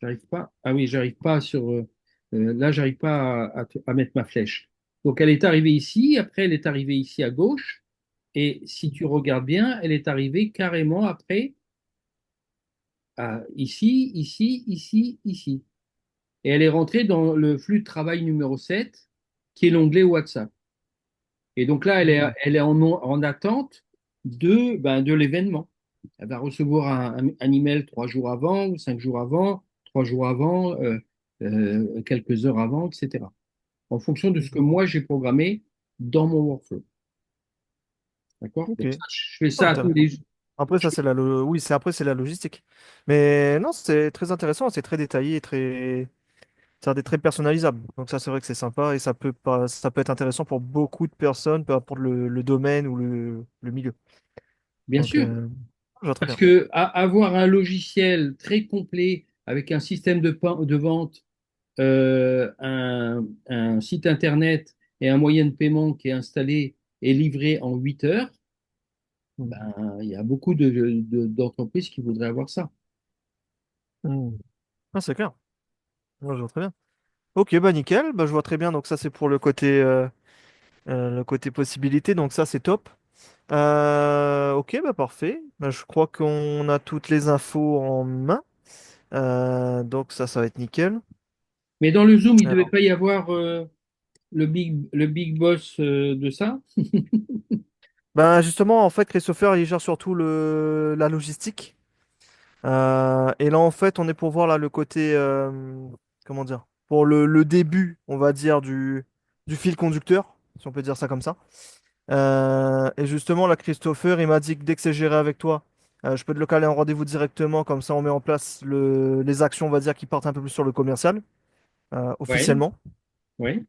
J'arrive pas. Ah oui, j'arrive pas sur. Là, j'arrive pas à mettre ma flèche. Donc, elle est arrivée ici. Après, elle est arrivée ici à gauche. Et si tu regardes bien, elle est arrivée carrément après ici, ici, ici, ici. Et elle est rentrée dans le flux de travail numéro 7, qui est l'onglet WhatsApp. Et donc là, Mhm. elle est en attente de l'événement. Elle va recevoir un email 3 jours avant, ou 5 jours avant, 3 jours avant, quelques heures avant, etc. En fonction de ce que Mhm. moi j'ai programmé dans mon workflow. D'accord? Ok. Donc ça, je fais Ah, ça tous intéressant. les jours. Après, ça, c'est oui, c'est après, c'est la logistique. Mais non, c'est très intéressant, c'est très détaillé, c'est très personnalisable. Donc ça, c'est vrai que c'est sympa et ça peut être intéressant pour beaucoup de personnes, peu importe le domaine ou le milieu. Bien Donc, sûr, je vois très parce bien. que avoir un logiciel très complet avec un système de vente, un site internet et un moyen de paiement qui est installé et livré en 8 heures, Mhm. ben, il y a beaucoup d'entreprises qui voudraient avoir ça. Mhm. Ah, c'est clair. Ouais, je vois très bien. Ok, bah nickel. Bah, je vois très bien. Donc ça, c'est pour le côté possibilité. Donc ça, c'est top. Ok, bah parfait. Bah, je crois qu'on a toutes les infos en main. Donc ça va être nickel. Mais dans le Zoom, il ne devait Alors, pas y avoir le big boss de ça. bah justement, en fait, Christopher, il gère surtout la logistique. Et là, en fait, on est pour voir là le côté, comment dire, pour le début, on va dire, du fil conducteur, si on peut dire ça comme ça. Et justement, là, Christopher, il m'a dit que dès que c'est géré avec toi, je peux te le caler en rendez-vous directement, comme ça on met en place les actions, on va dire, qui partent un peu plus sur le commercial, Oui, officiellement. oui.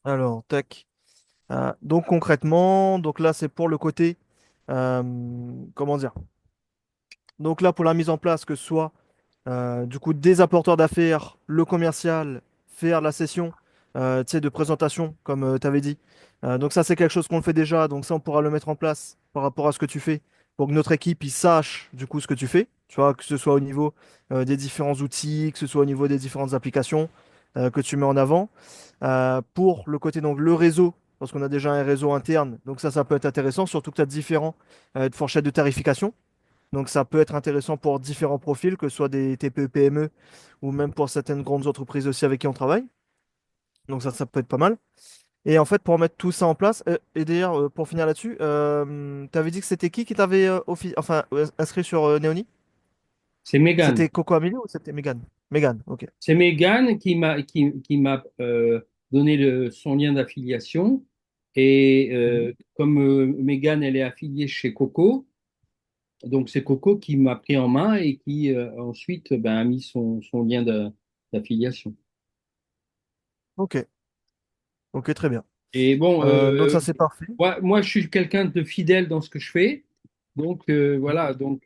Alors, tac. Donc concrètement, donc là, c'est pour le côté, comment dire? Donc là, pour la mise en place, que ce soit du coup des apporteurs d'affaires, le commercial, faire la session tu sais, de présentation, comme tu avais dit. Donc ça, c'est quelque chose qu'on fait déjà. Donc ça, on pourra le mettre en place par rapport à ce que tu fais pour que notre équipe il sache du coup ce que tu fais. Tu vois, que ce soit au niveau des différents outils, que ce soit au niveau des différentes applications que tu mets en avant. Pour le côté donc le réseau, parce qu'on a déjà un réseau interne. Donc ça peut être intéressant, surtout que tu as différents de fourchettes de tarification. Donc ça peut être intéressant pour différents profils, que ce soit des TPE, PME ou même pour certaines grandes entreprises aussi avec qui on travaille. Donc ça peut être pas mal. Et en fait, pour mettre tout ça en place, et d'ailleurs, pour finir là-dessus, tu avais dit que c'était qui t'avait inscrit sur Neoni? C'est Megan. C'était Coco Amelie ou c'était Megan? Megan, ok. C'est Megan qui m'a donné son lien d'affiliation. Et Mhm. comme Megan, elle est affiliée chez Coco, donc c'est Coco qui m'a pris en main et qui ensuite ben, a mis son lien d'affiliation. Ok, ok, très bien. Et bon, Donc ça, c'est parfait. moi, je suis quelqu'un de fidèle dans ce que je fais. Donc voilà, donc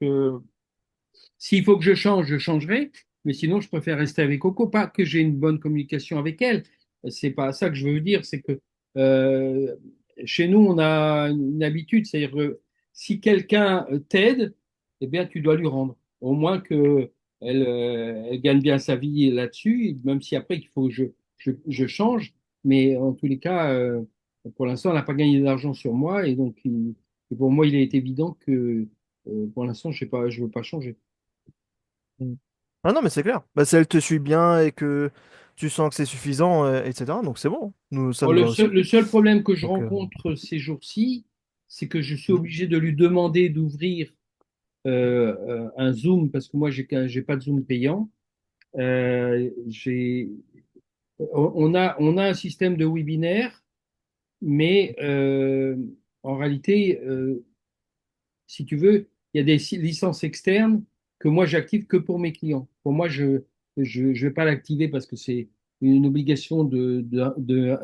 s'il faut que je change, je changerai. Mais sinon, je préfère rester avec Coco. Pas que j'ai une bonne communication avec elle. C'est pas ça que je veux dire. C'est que euh, chez nous, on a une habitude. C'est-à-dire que si quelqu'un t'aide, eh bien, tu dois lui rendre. Au moins que elle gagne bien sa vie là-dessus. Même si après, il faut que je change. Mais en tous les cas, pour l'instant, elle n'a pas gagné d'argent sur moi. Et donc, et pour moi, il est évident que pour l'instant, je veux pas changer. Mm. Ah non, mais c'est clair. Bah, si elle te suit bien et que tu sens que c'est suffisant, etc. Donc c'est bon. Nous, ça Bon, nous va aussi. le seul problème que je Donc, rencontre ces jours-ci, c'est que je suis mhm. obligé de lui demander d'ouvrir un Zoom parce que moi, j'ai pas de Zoom payant. On a un système de webinaire, mais en réalité, si tu veux, il y a des licences externes que moi j'active que pour mes clients. Pour moi, je vais pas l'activer parce que c'est une obligation de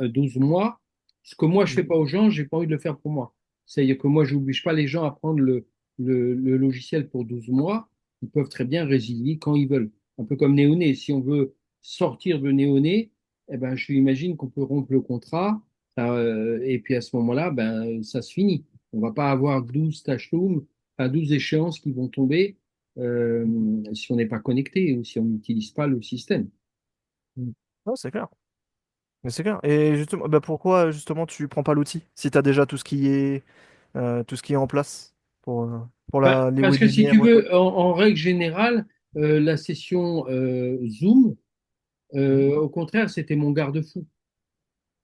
12 mois. Ce que moi je fais Mhm. pas aux gens, j'ai pas envie de le faire pour moi. C'est-à-dire que moi, je n'oblige pas les gens à prendre le logiciel pour 12 mois. Ils peuvent très bien résilier quand ils veulent. Un peu comme Néoné. Si on veut sortir de Néoné, eh ben, je imagine qu'on peut rompre le contrat. Et puis à ce moment-là, ben, ça se finit. On va pas avoir 12 tâches-loom, à 12 échéances qui vont tomber si on n'est pas connecté ou si on n'utilise pas le système. Mhm. Non, c'est clair. Mais c'est clair. Et justement, bah, pourquoi justement tu prends pas l'outil si tu as déjà tout ce qui est en place pour les Parce que si webinaires tu ou quoi? veux, en règle générale, la session Zoom, Mhm. au contraire, c'était mon garde-fou.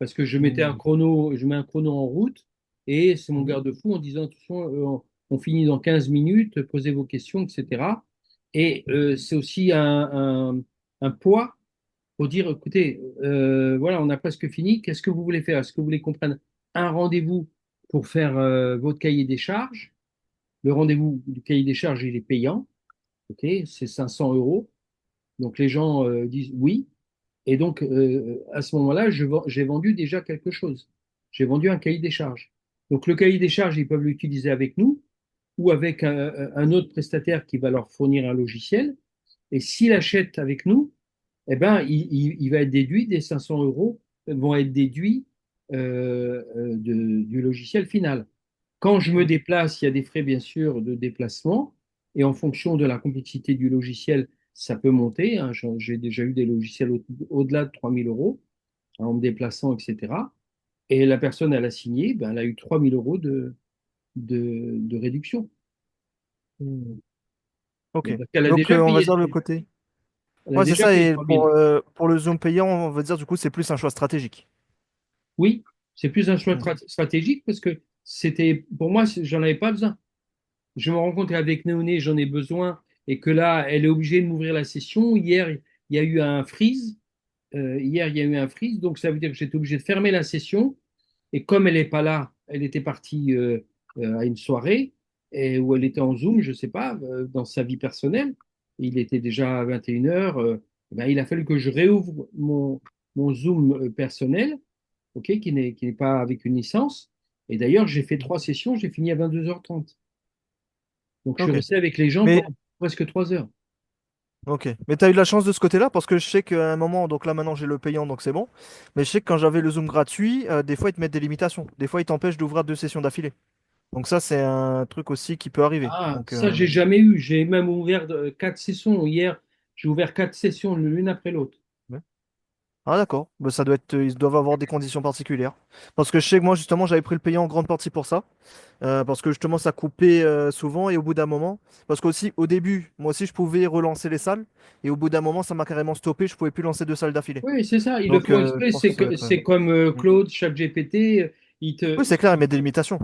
Parce que Mhm. je mets un chrono en route et c'est mon Mhm. garde-fou en disant, attention, on finit dans 15 minutes, posez vos questions, etc. Et c'est aussi un poids pour dire, écoutez, voilà, on a presque fini, qu'est-ce que vous voulez faire? Est-ce que vous voulez qu'on prenne un rendez-vous pour faire votre cahier des charges? Le rendez-vous du cahier des charges, il est payant, ok, c'est 500 euros. Donc les gens disent oui. Et donc à ce moment-là, j'ai vendu déjà quelque chose. J'ai vendu un cahier des charges. Donc le cahier des charges, ils peuvent l'utiliser avec nous ou avec un autre prestataire qui va leur fournir un logiciel. Et s'il achète avec nous, eh ben, il va être déduit des 500 euros vont être déduits du logiciel final. Quand je me Mhm. déplace, il y a des frais bien sûr de déplacement et en fonction de la complexité du logiciel, ça peut monter, hein. J'ai déjà eu des logiciels au-delà de 3000 euros hein, en me déplaçant, etc. Et la personne, elle a signé, ben, elle a eu 3000 euros de réduction. Mhm. Ok. Parce qu'elle a Donc déjà on va payé, dire le côté. elle a Ouais, c'est déjà ça. payé Et 3000. pour le Zoom payant, on va dire du coup, c'est plus un choix stratégique. Oui, c'est plus un choix Mhm. stratégique parce que c'était, pour moi, j'en avais pas besoin. Je me rends compte qu'avec Néoné, j'en ai besoin et que là, elle est obligée de m'ouvrir la session. Hier, il y a eu un freeze. Hier, il y a eu un freeze, donc ça veut dire que j'étais obligé de fermer la session. Et comme elle n'est pas là, elle était partie à une soirée et où elle était en Zoom, je ne sais pas, dans sa vie personnelle. Il était déjà 21 heures. Ben, il a fallu que je réouvre mon Zoom personnel, ok, qui n'est pas avec une licence. Et d'ailleurs, j'ai fait 3 sessions, j'ai fini à 22h30. Donc, je suis Ok. resté avec les gens Mais pendant presque 3 heures. Ok. Mais tu as eu de la chance de ce côté-là parce que je sais qu'à un moment, donc là maintenant j'ai le payant donc c'est bon. Mais je sais que quand j'avais le Zoom gratuit, des fois ils te mettent des limitations. Des fois ils t'empêchent d'ouvrir 2 sessions d'affilée. Donc ça c'est un truc aussi qui peut arriver. Ah, Donc ça, j'ai jamais eu. J'ai même ouvert 4 sessions. Hier, j'ai ouvert 4 sessions l'une après l'autre. ouais. Ah d'accord. Bah, ça doit être, ils doivent avoir des conditions particulières. Parce que je sais que moi justement j'avais pris le payant en grande partie pour ça. Parce que justement ça coupait souvent et au bout d'un moment. Parce qu'aussi au début, moi aussi je pouvais relancer les salles. Et au bout d'un moment ça m'a carrément stoppé. Je pouvais plus lancer 2 salles d'affilée. Oui, c'est ça. Ils le Donc font je exprès. pense que ça doit être. C'est comme Mm. Claude, ChatGPT. Ils Oui, te, c'est clair, il met des limitations.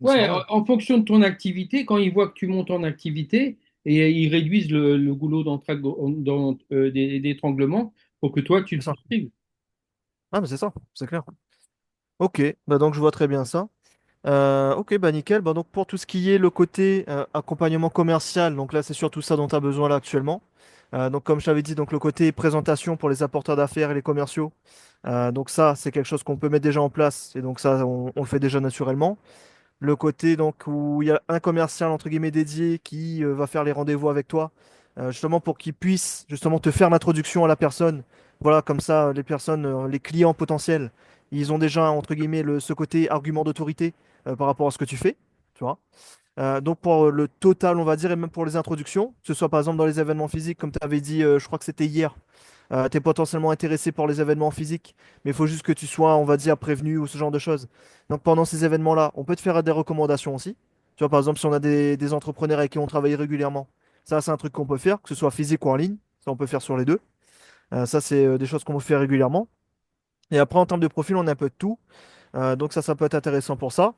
Mais c'est ouais, normal. en fonction de ton activité, quand ils voient que tu montes en activité, et ils réduisent le goulot d'étranglement pour que toi, tu le C'est ça. poursuives. Ah, mais c'est ça, c'est clair. Ok, bah donc je vois très bien ça. Ok, bah nickel. Bah donc pour tout ce qui est le côté accompagnement commercial, donc là c'est surtout ça dont tu as besoin là actuellement. Donc comme je t'avais dit, donc le côté présentation pour les apporteurs d'affaires et les commerciaux. Donc ça, c'est quelque chose qu'on peut mettre déjà en place et donc ça, on le fait déjà naturellement. Le côté donc où il y a un commercial entre guillemets dédié qui va faire les rendez-vous avec toi, justement pour qu'il puisse justement te faire l'introduction à la personne. Voilà, comme ça, les personnes, les clients potentiels, ils ont déjà entre guillemets ce côté argument d'autorité par rapport à ce que tu fais, tu vois. Donc pour le total, on va dire, et même pour les introductions, que ce soit par exemple dans les événements physiques, comme tu avais dit, je crois que c'était hier, tu es potentiellement intéressé pour les événements physiques, mais il faut juste que tu sois, on va dire, prévenu ou ce genre de choses. Donc pendant ces événements-là, on peut te faire des recommandations aussi. Tu vois, par exemple, si on a des entrepreneurs avec qui on travaille régulièrement, ça c'est un truc qu'on peut faire, que ce soit physique ou en ligne, ça on peut faire sur les deux. Ça c'est des choses qu'on fait régulièrement. Et après, en termes de profil, on a un peu de tout. Donc ça peut être intéressant pour ça.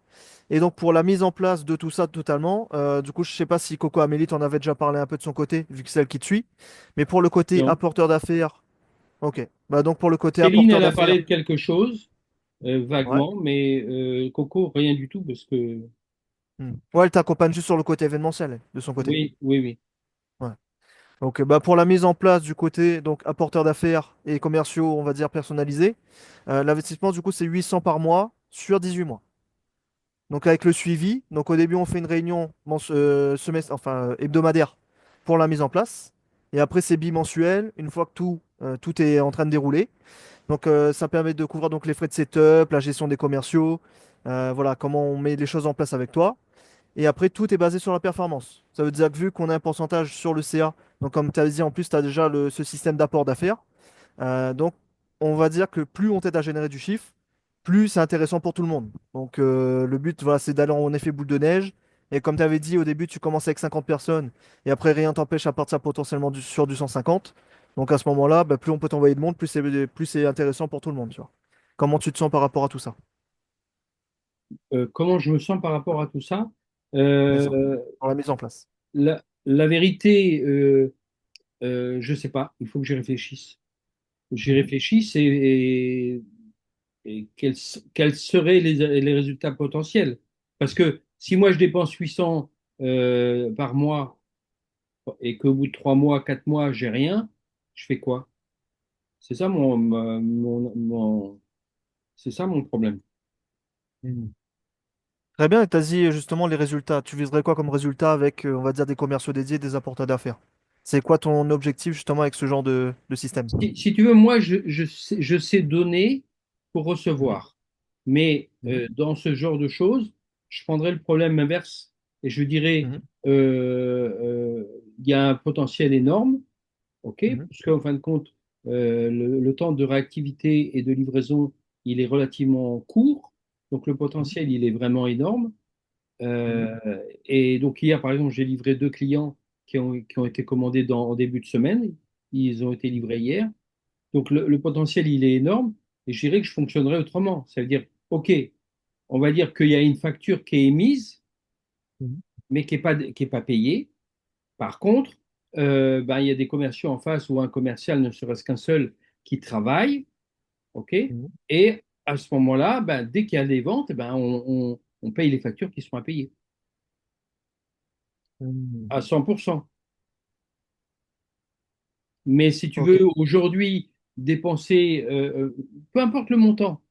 Et donc pour la mise en place de tout ça totalement, du coup, je sais pas si Coco Amélie t'en avait déjà parlé un peu de son côté, vu que c'est elle qui te suit. Mais pour le côté Non. apporteur d'affaires, ok. Bah donc pour le côté Céline, apporteur elle a d'affaires, parlé de quelque chose, ouais. vaguement, mais Coco, rien du tout, parce que Ouais, elle t'accompagne juste sur le côté événementiel, elle, de son côté. oui, oui, oui. Ouais. Donc bah pour la mise en place du côté donc apporteur d'affaires et commerciaux, on va dire personnalisés, l'investissement du coup c'est 800 par mois sur 18 mois. Donc avec le suivi, donc au début on fait une réunion hebdomadaire pour la mise en place. Et après c'est bimensuel, une fois que tout est en train de dérouler. Donc ça permet de couvrir donc les frais de setup, la gestion des commerciaux, voilà comment on met les choses en place avec toi. Et après tout est basé sur la performance. Ça veut dire que vu qu'on a un pourcentage sur le CA, donc comme tu as dit en plus tu as déjà ce système d'apport d'affaires. Donc, on va dire que plus on t'aide à générer du chiffre, plus c'est intéressant pour tout le monde. Donc, le but, voilà, c'est d'aller en effet boule de neige. Et comme tu avais dit au début, tu commences avec 50 personnes et après, rien t'empêche à partir potentiellement sur du 150. Donc, à ce moment-là, bah, plus on peut t'envoyer de monde, plus c'est intéressant pour tout le monde, tu vois. Comment tu te sens par rapport à tout ça? Comment je me sens par rapport à tout ça? C'est ça, Euh, dans la mise en place. la vérité, je sais pas. Il faut que j'y réfléchisse. J'y Mhm, réfléchisse et quels seraient les résultats potentiels? Parce que si moi je dépense 800 par mois et qu'au bout de 3 mois, 4 mois, j'ai rien, je fais quoi? C'est ça c'est ça mon problème. mhm. Très bien, et t'as dit justement les résultats. Tu viserais quoi comme résultat avec, on va dire, des commerciaux dédiés, des apporteurs d'affaires? C'est quoi ton objectif justement avec ce genre de système? Si tu veux, moi, je sais donner pour Mhm, recevoir. Mais mhm, dans ce genre de choses, je prendrais le problème inverse et je dirais, mhm, il y a un potentiel énorme, OK? mhm, Parce qu'en fin de compte, le temps de réactivité et de livraison, il est relativement court. Donc le mhm, potentiel, il est vraiment énorme. mhm, Euh, et donc hier, par exemple, j'ai livré 2 clients qui ont été commandés en début de semaine. Ils ont été livrés hier. Donc le potentiel, il est énorme et je dirais que je fonctionnerais autrement. Ça veut dire, OK, on va dire qu'il y a une facture qui est émise, mhm, mais qui est pas payée. Par contre, ben, il y a des commerciaux en face ou un commercial, ne serait-ce qu'un seul, qui travaille, OK? mhm, Et à ce moment-là, ben, dès qu'il y a des ventes, ben, on paye les factures qui sont à payer mhm. à 100%. Mais si tu Ok. veux aujourd'hui dépenser, peu importe le montant,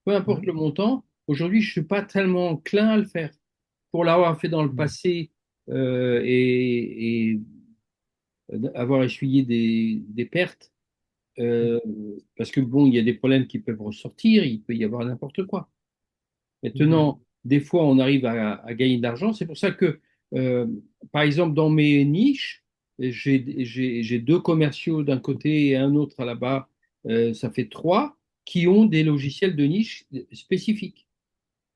peu importe Mhm, le montant, aujourd'hui, je ne suis pas tellement clin à le faire. Pour l'avoir fait dans le mhm, passé, et avoir essuyé des pertes, euh, parce que bon, il y a des problèmes qui peuvent ressortir, il peut y avoir n'importe quoi. Mhm. Maintenant, des fois, on arrive à gagner de l'argent. C'est pour ça que, euh, par exemple, dans mes niches, j'ai deux commerciaux d'un côté et un autre là-bas, ça fait trois, qui ont des logiciels de niche spécifiques.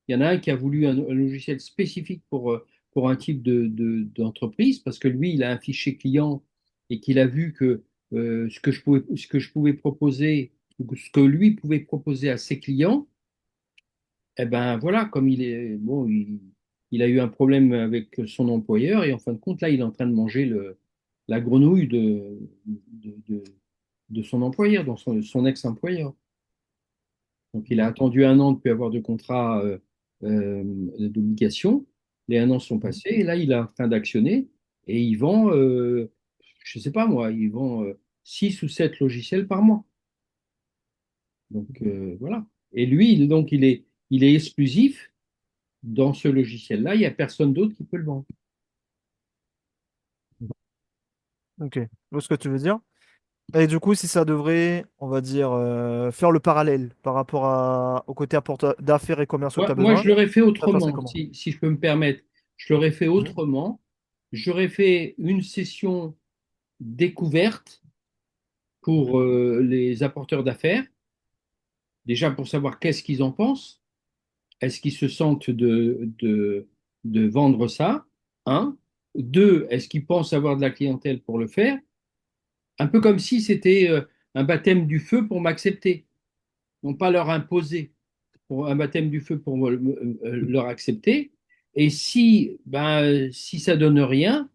Il y en a un qui a voulu un logiciel spécifique pour un type d'entreprise, parce que lui, il a un fichier client et qu'il a vu que ce que je pouvais proposer, ou ce que lui pouvait proposer à ses clients, eh ben voilà, comme il est bon, il a eu un problème avec son employeur et en fin de compte, là, il est en train de manger la grenouille de, de- de son employeur, dans son ex-employeur. Donc, il a attendu un an de plus avoir de contrat d'obligation. Les un an sont passés et là, il est en train d'actionner et il vend, je sais pas moi, il vend 6 ou 7 logiciels par mois. Donc, voilà. Et lui, il est exclusif dans ce logiciel-là. Il n'y a personne d'autre qui peut le vendre. Ok, je vois ce que tu veux dire. Et du coup, si ça devrait, on va dire, faire le parallèle par rapport au côté apporteur d'affaires et commerciaux que tu as Moi, besoin, je l'aurais fait ça passerait autrement, comment? si je peux me permettre. Je l'aurais fait Mhm. autrement. J'aurais fait une session découverte pour les apporteurs d'affaires, déjà pour savoir qu'est-ce qu'ils en pensent. Est-ce qu'ils se sentent de vendre ça? Un. Deux, est-ce qu'ils pensent avoir de la clientèle pour le faire? Un peu comme si c'était un baptême du feu pour m'accepter, non pas leur imposer, pour un baptême du feu pour leur accepter. Et si ça donne rien,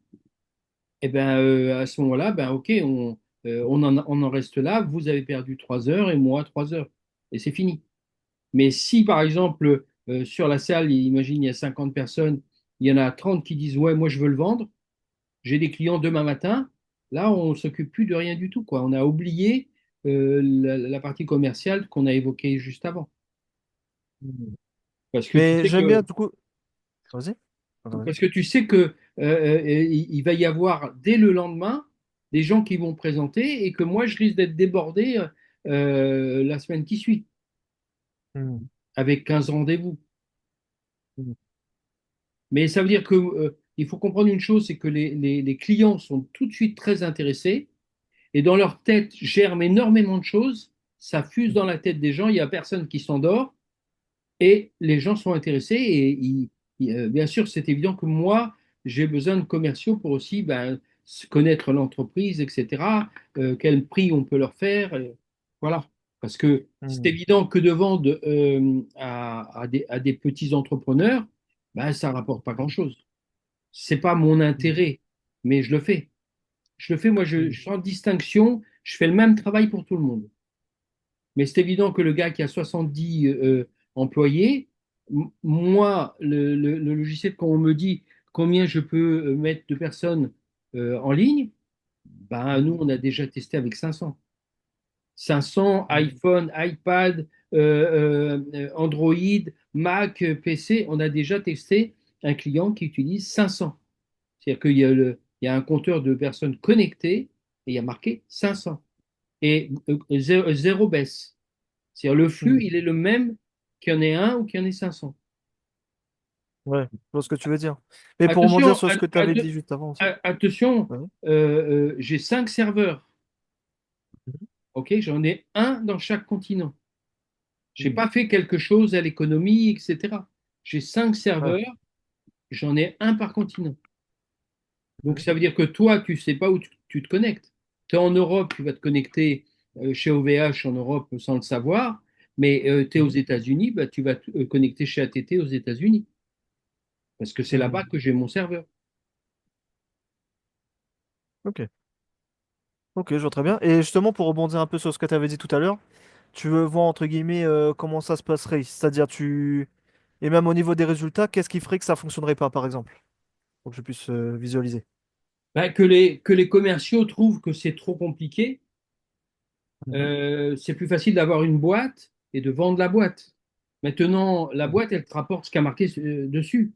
eh ben, à ce moment-là, ben, ok, on en reste là. Vous avez perdu 3 heures et moi 3 heures. Et c'est fini. Mais si, par exemple, sur la salle, imagine, il y a 50 personnes, il y en a 30 qui disent, ouais, moi, je veux le vendre, j'ai des clients demain matin, là, on ne s'occupe plus de rien du tout, quoi. On a oublié la partie commerciale qu'on a évoquée juste avant. Mhm. Parce que tu Mais sais j'aime bien, que, du coup. Vas-y. Attends, vas-y. parce que, tu sais que il va y avoir dès le lendemain des gens qui vont présenter et que moi, je risque d'être débordé la semaine qui suit Mhm. avec 15 rendez-vous. Mhm. Mais ça veut dire que, il faut comprendre une chose, c'est que les clients sont tout de suite très intéressés et dans leur tête germent énormément de choses, ça fuse dans la tête des gens, il n'y a personne qui s'endort et les gens sont intéressés et bien sûr, c'est évident que moi, j'ai besoin de commerciaux pour aussi ben, connaître l'entreprise, etc., quel prix on peut leur faire, voilà. Parce que c'est Mhm. évident que de vendre à des petits entrepreneurs, ben, ça ne rapporte pas grand-chose. C'est pas mon Mhm. intérêt, mais je le fais. Je le fais, moi, Mhm. sans distinction, je fais le même travail pour tout le monde. Mais c'est évident que le gars qui a 70 employés, moi, le logiciel, quand on me dit combien je peux mettre de personnes en ligne, ben, nous, on a déjà testé avec 500. 500 Mhm. iPhone, iPad, Android, Mac, PC, on a déjà testé un client qui utilise 500. C'est-à-dire il y a un compteur de personnes connectées et il y a marqué 500. Et zéro baisse. C'est-à-dire le flux, Mhm. il est le même qu'il y en ait un ou qu'il y en ait 500. Ouais, je vois ce que tu veux dire. Mais pour rebondir Attention, sur ce que tu avais dit juste avant aussi. attention, Ouais. j'ai 5 serveurs. Mhm. Ok, j'en ai un dans chaque continent. Je n'ai Mhm. pas fait quelque chose à l'économie, etc. J'ai cinq Ouais. serveurs, j'en ai un par continent. Donc Mhm. ça veut dire que toi, tu ne sais pas où tu te connectes. Tu es en Europe, tu vas te connecter chez OVH en Europe sans le savoir, mais tu es aux Mhm. États-Unis, bah, tu vas te connecter chez ATT aux États-Unis, parce que c'est là-bas Mhm. que j'ai mon serveur. Ok. Ok, je vois très bien. Et justement, pour rebondir un peu sur ce que tu avais dit tout à l'heure, tu veux voir entre guillemets comment ça se passerait. C'est-à-dire, tu. Et même au niveau des résultats, qu'est-ce qui ferait que ça fonctionnerait pas, par exemple? Pour que je puisse visualiser. Bah, que les commerciaux trouvent que c'est trop compliqué, Mhm. c'est plus facile d'avoir une boîte et de vendre la boîte. Maintenant, la Mhm. boîte, elle te rapporte ce qu'il y a marqué dessus.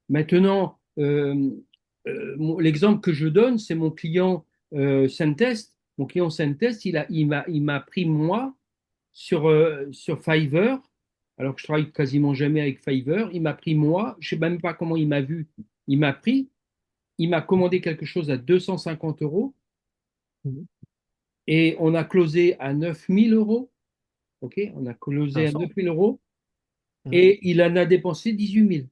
Maintenant, l'exemple que je donne, c'est mon client Sentest, mon client Sentest, il m'a pris moi sur Fiverr, alors que je travaille quasiment jamais avec Fiverr. Il m'a pris moi, je sais même pas comment il m'a vu. Il m'a pris, il m'a commandé quelque chose à 250 euros Mhm. et on a closé à 9 000 euros. OK, on a closé à Intéressant. 9 000 euros Mhm. et il en a dépensé 18 000.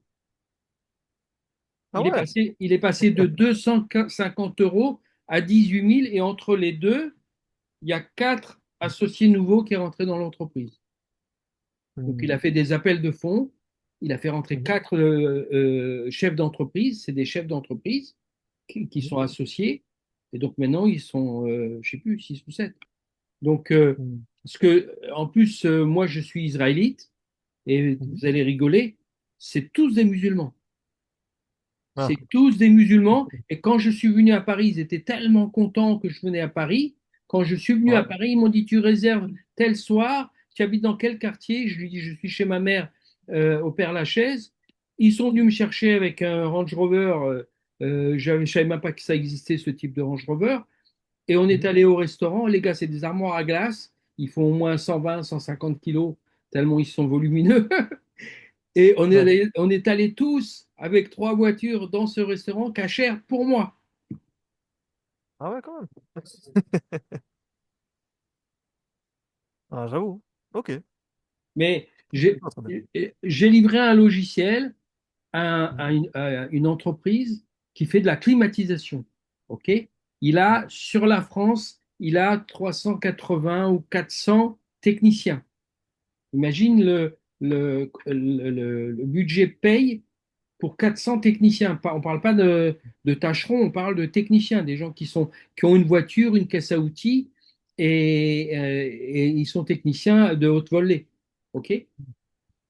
Ah ouais. Il est passé de 250 euros à 18 000 et entre les deux, il y a quatre associés nouveaux qui sont rentrés dans l'entreprise. Donc, il Mhm. a fait des appels de fonds, il a fait rentrer Mhm. quatre chefs d'entreprise, c'est des chefs d'entreprise qui Mhm. sont associés, et donc maintenant ils sont, je ne sais plus, 6 ou 7. Donc, Mhm. en plus, moi je suis israélite, et Mhm. vous allez rigoler, c'est tous des musulmans. Ah. C'est tous des musulmans. Et quand je suis venu à Paris, ils étaient tellement contents que je venais à Paris. Quand je suis venu à Ouais. Paris, ils m'ont dit, tu réserves tel soir, tu habites dans quel quartier? Je lui dis, je suis chez ma mère au Père-Lachaise. Ils sont venus me chercher avec un Range Rover. Je ne savais même pas que ça existait, ce type de Range Rover. Et on est Mhm. allé au restaurant. Les gars, c'est des armoires à glace. Ils font au moins 120, 150 kilos, tellement ils sont volumineux. Et Ouais. on est allés tous avec trois voitures dans ce restaurant cachère pour moi. Ah ouais, quand même. Ah, j'avoue. Ok. Mais Ok, pas très bien. j'ai livré un logiciel Mhm. à une entreprise qui fait de la climatisation. OK? Sur la France, il a 380 ou 400 techniciens. Imagine le budget paye pour 400 techniciens. On ne parle pas de tâcherons, on parle de techniciens, des gens qui ont une voiture, une caisse à outils et ils sont techniciens de haute volée. OK?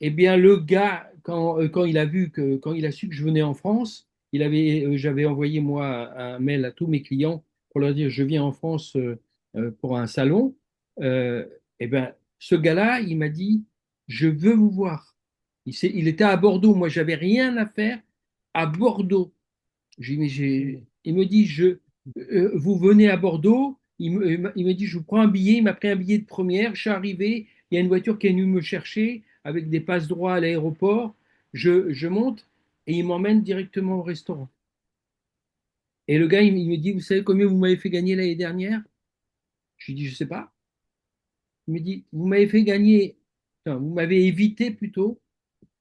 Eh bien, le gars, quand il a su que je venais en France, j'avais envoyé moi un mail à tous mes clients pour leur dire je viens en France pour un salon. Euh, eh bien, ce gars-là, il m'a dit je veux vous voir. Il était à Bordeaux. Moi, j'avais rien à faire à Bordeaux. Mhm. Il me dit, vous venez à Bordeaux. Il me dit, je vous prends un billet. Il m'a pris un billet de première. Je suis arrivé. Il y a une voiture qui est venue me chercher avec des passes droits à l'aéroport. Je monte et il m'emmène directement au restaurant. Et le gars, il me dit, vous savez combien vous m'avez fait gagner l'année dernière? Je lui dis, je sais pas. Il me dit, vous m'avez fait gagner, enfin, vous m'avez évité plutôt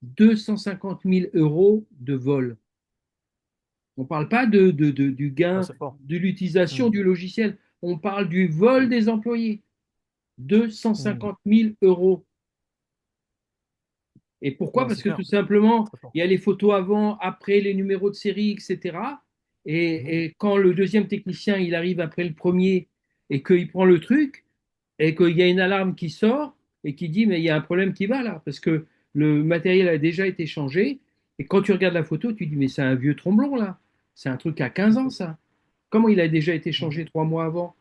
250 000 euros de vol. On ne parle pas du Ah, gain c'est fort. de l'utilisation Mhm. du logiciel. On parle du vol des employés. Deux cent Mhm. cinquante mille euros. Et pourquoi? Ouais, Parce c'est que clair. tout simplement, Très fort. il y a les photos avant, après, les numéros de série, etc. Mhm. Et quand le deuxième technicien, il arrive après le premier et qu'il prend le truc, et qu'il y a une alarme qui sort et qui dit, mais il y a un problème qui va là, parce que le matériel a déjà été changé. Et quand tu regardes la photo, tu dis, mais c'est un vieux tromblon là. C'est un truc à 15 ans, ça. Comment il a déjà été Mhm. changé 3 mois avant?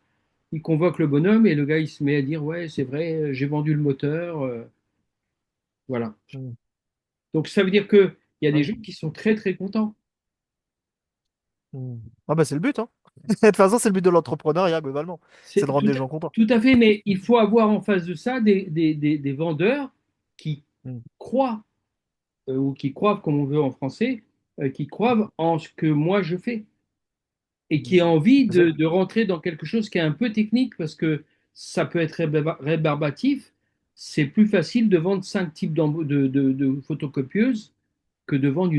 Il convoque le bonhomme et le gars, il se met à dire, ouais, c'est vrai, j'ai vendu le moteur. Voilà. Mhm. Donc ça veut dire qu'il y a Ah des oui. gens qui sont très, très contents. Mhm. Ah bah c'est le but, hein. De toute façon, c'est le but de l'entrepreneuriat, globalement. C'est C'est de rendre les gens contents. tout à fait, mais il faut avoir en face de ça des vendeurs qui Mhm. croient, ou qui croient, comme on veut en français, qui croient en ce que moi je fais et Mhm. qui ont envie C'est ça. de rentrer dans quelque chose qui est un peu technique parce que ça peut être rébarbatif. C'est plus facile de vendre 5 types de photocopieuses que de vendre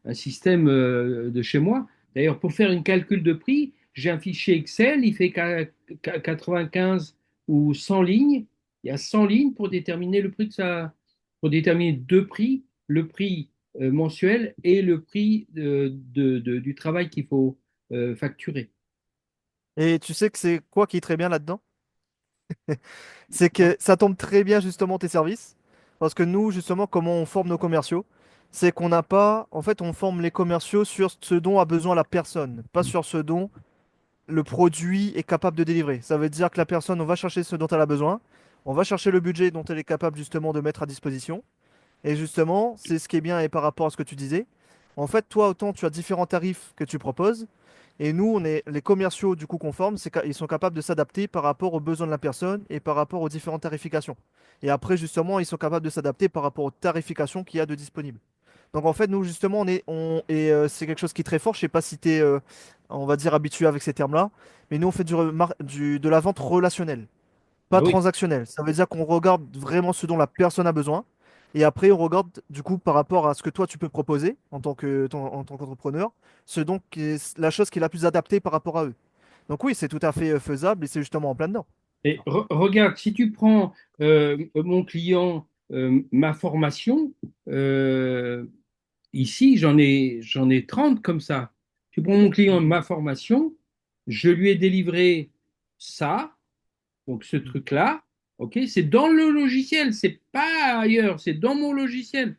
un système de chez moi. D'ailleurs, pour faire une calcul de prix, j'ai un fichier Excel, il fait 95 ou 100 lignes. Il y a 100 lignes pour déterminer le prix de ça, pour déterminer deux prix, le prix mensuel et le prix du travail qu'il faut facturer. Et tu sais que c'est quoi qui est très bien là-dedans? C'est que ça tombe très bien justement tes services. Parce que nous, justement, comment on forme nos commerciaux, c'est qu'on n'a pas, en fait, on forme les commerciaux sur ce dont a besoin la personne, pas sur ce dont le produit est capable de délivrer. Ça veut dire que la personne, on va chercher ce dont elle a besoin, on va chercher le budget dont elle est capable justement de mettre à disposition. Et justement, c'est ce qui est bien et par rapport à ce que tu disais. En fait, toi, autant tu as différents tarifs que tu proposes, Et nous, on est les commerciaux du coup conformes, ils sont capables de s'adapter par rapport aux besoins de la personne et par rapport aux différentes tarifications. Et après, justement, ils sont capables de s'adapter par rapport aux tarifications qu'il y a de disponibles. Donc en fait, nous, justement, c'est quelque chose qui est très fort. Je sais pas si tu es, on va dire, habitué avec ces termes-là, mais nous, on fait de la vente relationnelle, Ah pas oui. transactionnelle. Ça veut dire qu'on regarde vraiment ce dont la personne a besoin. Et après, on regarde, du coup, par rapport à ce que toi, tu peux proposer en tant qu'entrepreneur, la chose qui est la plus adaptée par rapport à eux. Donc oui, c'est tout à fait faisable et c'est justement en plein dedans. Et regarde, si tu prends mon client, ma formation, euh, ici, j'en ai 30 comme ça. Tu prends mon client, Mhm. ma formation, je lui ai délivré ça, donc ce truc-là, ok, c'est dans le logiciel, c'est pas ailleurs, c'est dans mon logiciel.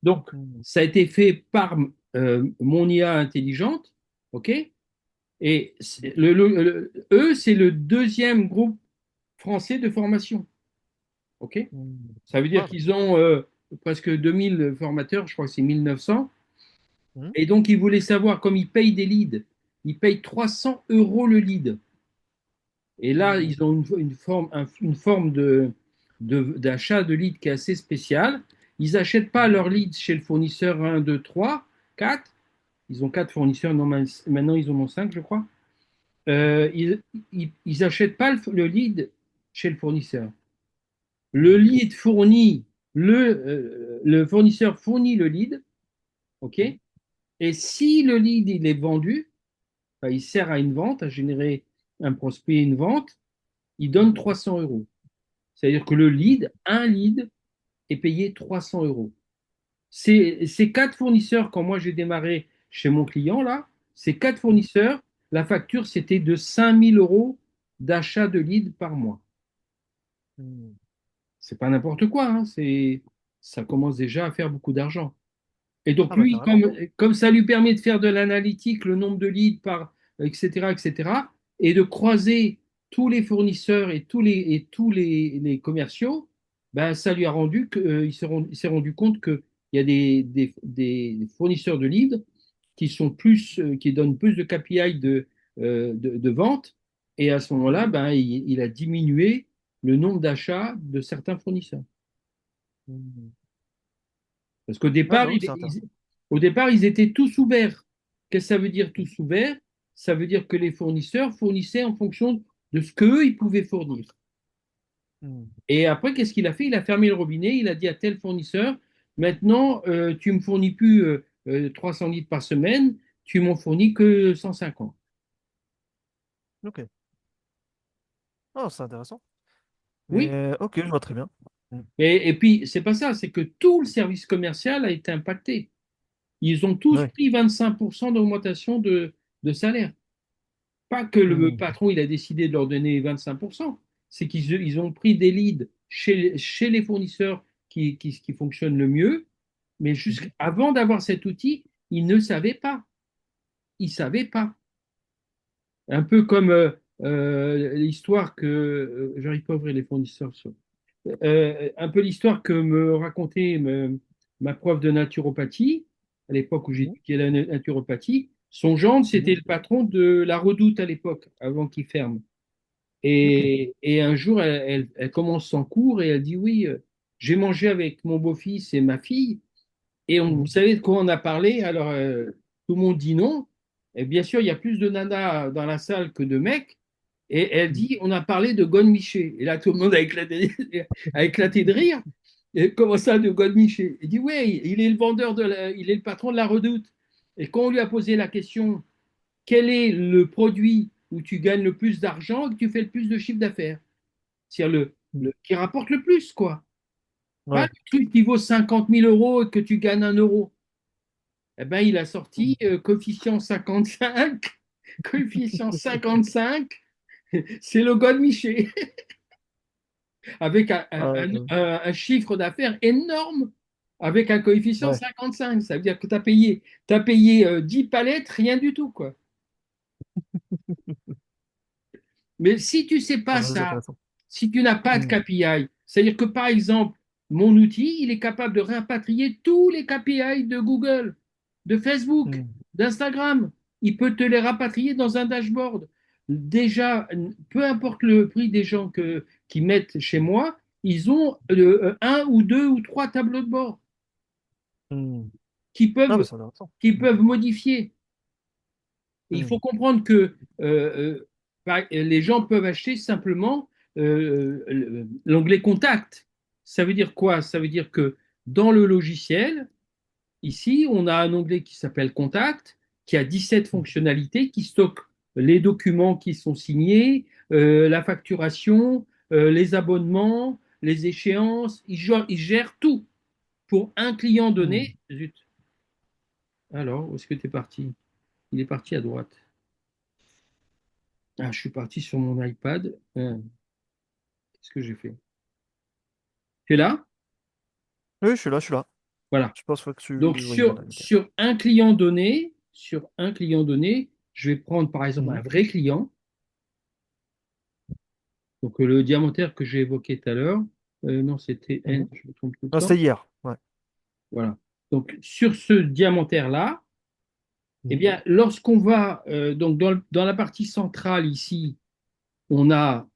Donc, Mhm. ça a été fait par mon IA intelligente, ok, et eux, c'est le deuxième groupe français de formation, ok. Mhm. Ça veut dire Ah, qu'ils ont presque 2000 formateurs, je crois que c'est 1900. mhm. Et donc, ils voulaient savoir, comme ils payent des leads, ils payent 300 euros le lead. Et là, Mhm. ils ont une forme d'achat de leads qui est assez spéciale. Ils n'achètent pas leurs leads chez le fournisseur un, 2, 3, 4. Ils ont 4 fournisseurs, non, maintenant ils en ont 5, je crois. Ils n'achètent pas le lead chez le fournisseur. Le Mhm. lead fournit, le fournisseur fournit le lead, OK? Mhm. Et si le lead il est vendu, enfin, il sert à une vente, à générer un prospect, une vente, il donne 300 euros. C'est-à-dire que le lead, un lead, est payé 300 euros. Ces quatre fournisseurs, quand moi j'ai démarré chez mon client, là, ces quatre Mhm. fournisseurs, la facture, c'était de 5000 euros d'achat de lead par mois. Mhm. C'est pas n'importe quoi, hein, ça commence déjà à faire beaucoup d'argent. Et donc Ah bah lui, carrément. comme ça lui permet de faire de l'analytique, le nombre de leads par, etc., etc., et de croiser tous les fournisseurs et tous les commerciaux, ben, ça lui a rendu il s'est rendu compte qu'il y a des fournisseurs de leads qui sont plus, qui donnent plus de KPI de vente, et à ce moment-là, ben, il a diminué le nombre d'achats de certains fournisseurs. Mhm. Parce qu'au Ah départ, bah oui, c'est intéressant. au départ, ils étaient tous ouverts. Qu'est-ce que ça veut dire tous ouverts? Ça veut dire que les fournisseurs fournissaient en fonction de ce qu'eux, ils pouvaient fournir. Mhm. Et après, qu'est-ce qu'il a fait? Il a fermé le robinet, il a dit à tel fournisseur, maintenant, tu ne me fournis plus 300 litres par semaine, tu m'en fournis que 150. Ok. Oh, c'est intéressant. Oui. Mais ok, je vois très bien. Mhm. Et puis, c'est pas ça, c'est que tout le service commercial a été impacté. Ils ont tous Ouais. pris 25% d'augmentation de salaire. Pas que le Mhm. patron il a décidé de leur donner 25%, c'est ils ont pris des leads chez les fournisseurs qui fonctionnent le mieux, mais Mhm. jusqu'avant d'avoir cet outil, ils ne savaient pas. Ils ne savaient pas. Un peu comme l'histoire que, j'arrive pas à ouvrir les fournisseurs, un peu l'histoire que me racontait ma prof de naturopathie, à l'époque où Mhm. j'étudiais la naturopathie. Son gendre, c'était Mhm. le patron de la Redoute à l'époque, avant qu'il ferme. Ok. Et un jour, elle commence son cours et elle dit, oui, j'ai mangé avec mon beau-fils et ma fille. Et vous Mhm. savez de quoi on a parlé? Alors, tout le monde dit non. Et bien sûr, il y a plus de nanas dans la salle que de mecs. Et elle Mhm. dit, on a parlé de Godemiché. Et là, tout le monde a éclaté de rire. Et comment ça, de Godemiché? Il dit, oui, il est le vendeur il est le patron de la Redoute. Et quand on lui a posé la question, quel est le produit où tu gagnes le plus d'argent et que tu fais le plus de chiffre d'affaires? C'est-à-dire Mhm. qui rapporte le plus, quoi. Pas Ouais. le truc qui vaut 50 000 euros et que tu gagnes 1 euro. Eh ben, il a sorti Mhm. coefficient 55. Coefficient 55, c'est le God Miché, avec Euh, un chiffre d'affaires énorme, avec un coefficient ouais. 55. Ça veut dire que tu as payé 10 palettes, rien du tout, quoi. Mais si tu ne sais Ah, pas très ça, intéressant. si tu n'as pas de Mhm. KPI, c'est-à-dire que par exemple, mon outil, il est capable de rapatrier tous les KPI de Google, de Facebook, Mhm. d'Instagram. il peut te les rapatrier dans un dashboard. Déjà, peu importe le prix des gens qui mettent chez moi, ils ont un ou deux ou trois tableaux de bord Hmm. qui Ah, bah, peuvent, c'est intéressant. qui Hmm. peuvent modifier. Et il Hmm. faut comprendre que les gens peuvent acheter simplement l'onglet Contact. Ça veut dire quoi? Ça veut dire que dans le logiciel, ici, on a un onglet qui s'appelle Contact, qui a 17 Hmm. fonctionnalités, qui stocke les documents qui sont signés, la facturation, les abonnements, les échéances. Il gère tout pour un client Hmm. donné. Zut. Alors, où est-ce que tu es parti? Il est parti à droite. Ah, je suis parti sur mon iPad. Qu'est-ce que j'ai fait? Tu es là? Oui, je suis là, je suis là. Voilà. Je pense que Donc, tu... Oui, voilà, nickel. sur un client donné, je vais prendre par exemple un Mhm. vrai client. Donc, le diamantaire que j'ai évoqué tout à l'heure, non, c'était N, Mhm. je me trompe tout le Non, temps. c'était hier. Ouais. Voilà. Donc, sur ce diamantaire-là, eh Mhm. bien, lorsqu'on va donc dans la partie centrale ici, on a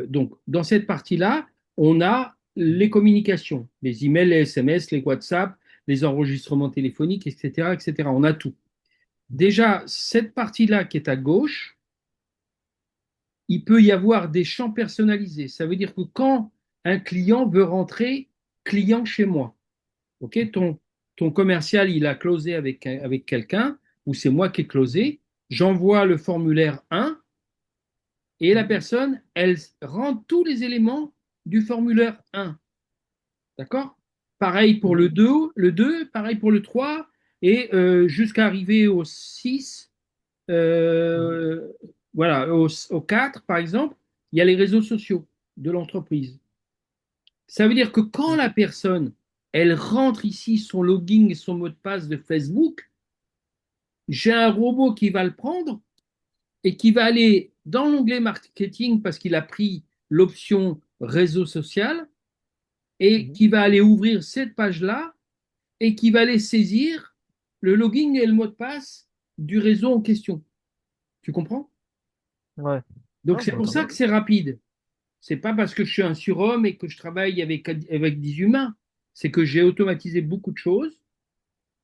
donc dans cette partie-là, on a les communications, les emails, les SMS, les WhatsApp, les enregistrements téléphoniques, etc., etc. On a tout. Déjà, cette partie-là qui est à gauche, il peut y avoir des champs personnalisés. Ça veut dire que quand un client veut rentrer client chez moi, ok, ton commercial, il a closé avec quelqu'un, ou c'est moi qui ai closé, j'envoie le formulaire 1 et la personne, elle rentre tous les éléments du formulaire 1. D'accord? Pareil pour Mhm. le 2, pareil pour le 3, et jusqu'à arriver au 6. Mhm. euh, voilà, au 4, par exemple, il y a les réseaux sociaux de l'entreprise. Ça veut dire que quand Mhm. la personne, elle rentre ici son login et son mot de passe de Facebook, j'ai un robot qui va le prendre et qui va aller dans l'onglet marketing parce qu'il a pris l'option réseau social et Mhm. qui va aller ouvrir cette page-là et qui va aller saisir le login et le mot de passe du réseau en question. Tu comprends? Ouais. Donc Ah, c'est c'est pour ça intéressant. que c'est rapide. C'est pas parce que je suis un surhomme et que je travaille avec des humains. C'est que j'ai automatisé beaucoup de choses.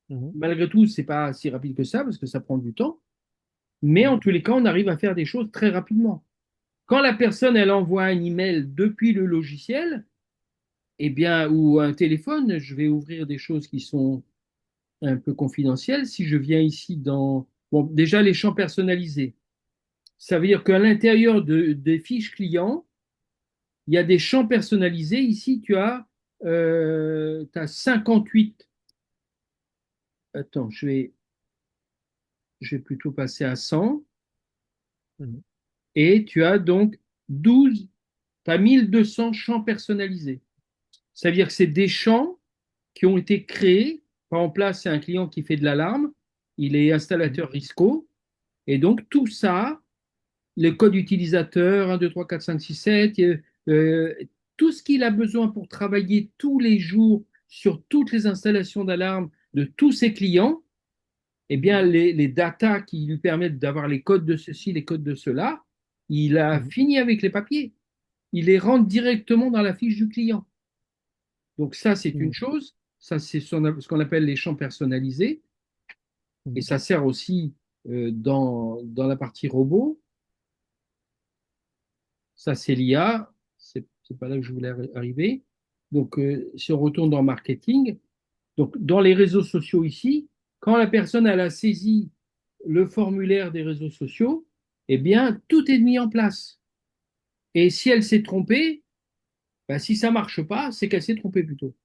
Mhm. Malgré tout, c'est pas si rapide que ça parce que ça prend du temps. Mais en Mhm. tous les cas, on arrive à faire des choses très rapidement. Quand la personne, elle envoie un email depuis le logiciel, eh bien, ou un téléphone, je vais ouvrir des choses qui sont un peu confidentielles. Si je viens ici dans, bon, déjà les champs personnalisés, ça veut dire qu'à l'intérieur des fiches clients, il y a des champs personnalisés. Ici, t'as 58. Attends, je vais plutôt passer à 100. Mhm. Et tu as donc 12, tu as 1200 champs personnalisés. Ça veut dire que c'est des champs qui ont été créés. Par exemple, là, c'est un client qui fait de l'alarme. Il est Mhm. installateur Risco. Et donc, tout ça, les codes utilisateurs, 1, 2, 3, 4, 5, 6, 7, tout ce qu'il a besoin pour travailler tous les jours sur toutes les installations d'alarme de tous ses clients, eh bien, Mhm. les datas qui lui permettent d'avoir les codes de ceci, les codes de cela, il a Mhm. fini avec les papiers. Il les rentre directement dans la fiche du client. Donc ça, c'est une Mhm. chose. Ça, c'est ce qu'on appelle les champs personnalisés. Et Mhm. ça sert aussi dans la partie robot. Ça, c'est l'IA. C'est pas là que je voulais arriver. Donc, si on retourne dans marketing, donc dans les réseaux sociaux ici, quand la personne elle a saisi le formulaire des réseaux sociaux, eh bien, tout est mis en place. Et si elle s'est trompée, ben, si ça marche pas, c'est qu'elle s'est trompée plutôt.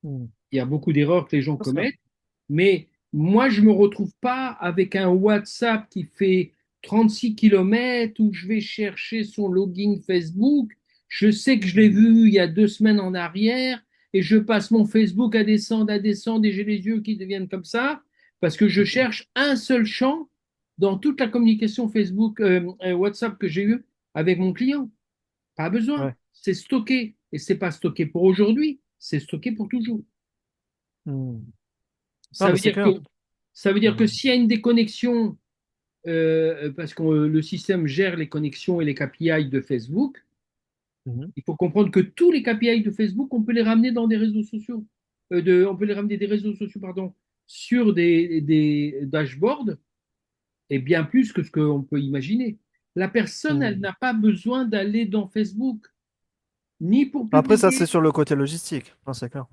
Mhm. Il y a beaucoup d'erreurs que les gens Ah, c'est bien. commettent, mais moi, je ne me retrouve pas avec un WhatsApp qui fait 36 kilomètres où je vais chercher son login Facebook. Je sais que je l'ai Mhm. vu il y a 2 semaines en arrière et je passe mon Facebook à descendre et j'ai les yeux qui deviennent comme ça parce que je Mhm. cherche un seul champ dans toute la communication Facebook, WhatsApp que j'ai eue avec mon client. Pas besoin. Ouais. C'est stocké et c'est pas stocké pour aujourd'hui, c'est stocké pour toujours. Mhm. Ah, Ça bah, veut c'est dire que clair. Ça veut dire que Mhm. s'il y a une déconnexion, parce que le système gère les connexions et les KPI de Facebook, Mhm. il faut comprendre que tous les KPI de Facebook, on peut les ramener dans des réseaux sociaux. On peut les ramener des réseaux sociaux, pardon, sur des dashboards et bien plus que ce qu'on peut imaginer. La personne, elle Mhm. n'a pas besoin d'aller dans Facebook, ni pour Après, ça, c'est publier. sur le côté logistique. Non, c'est clair.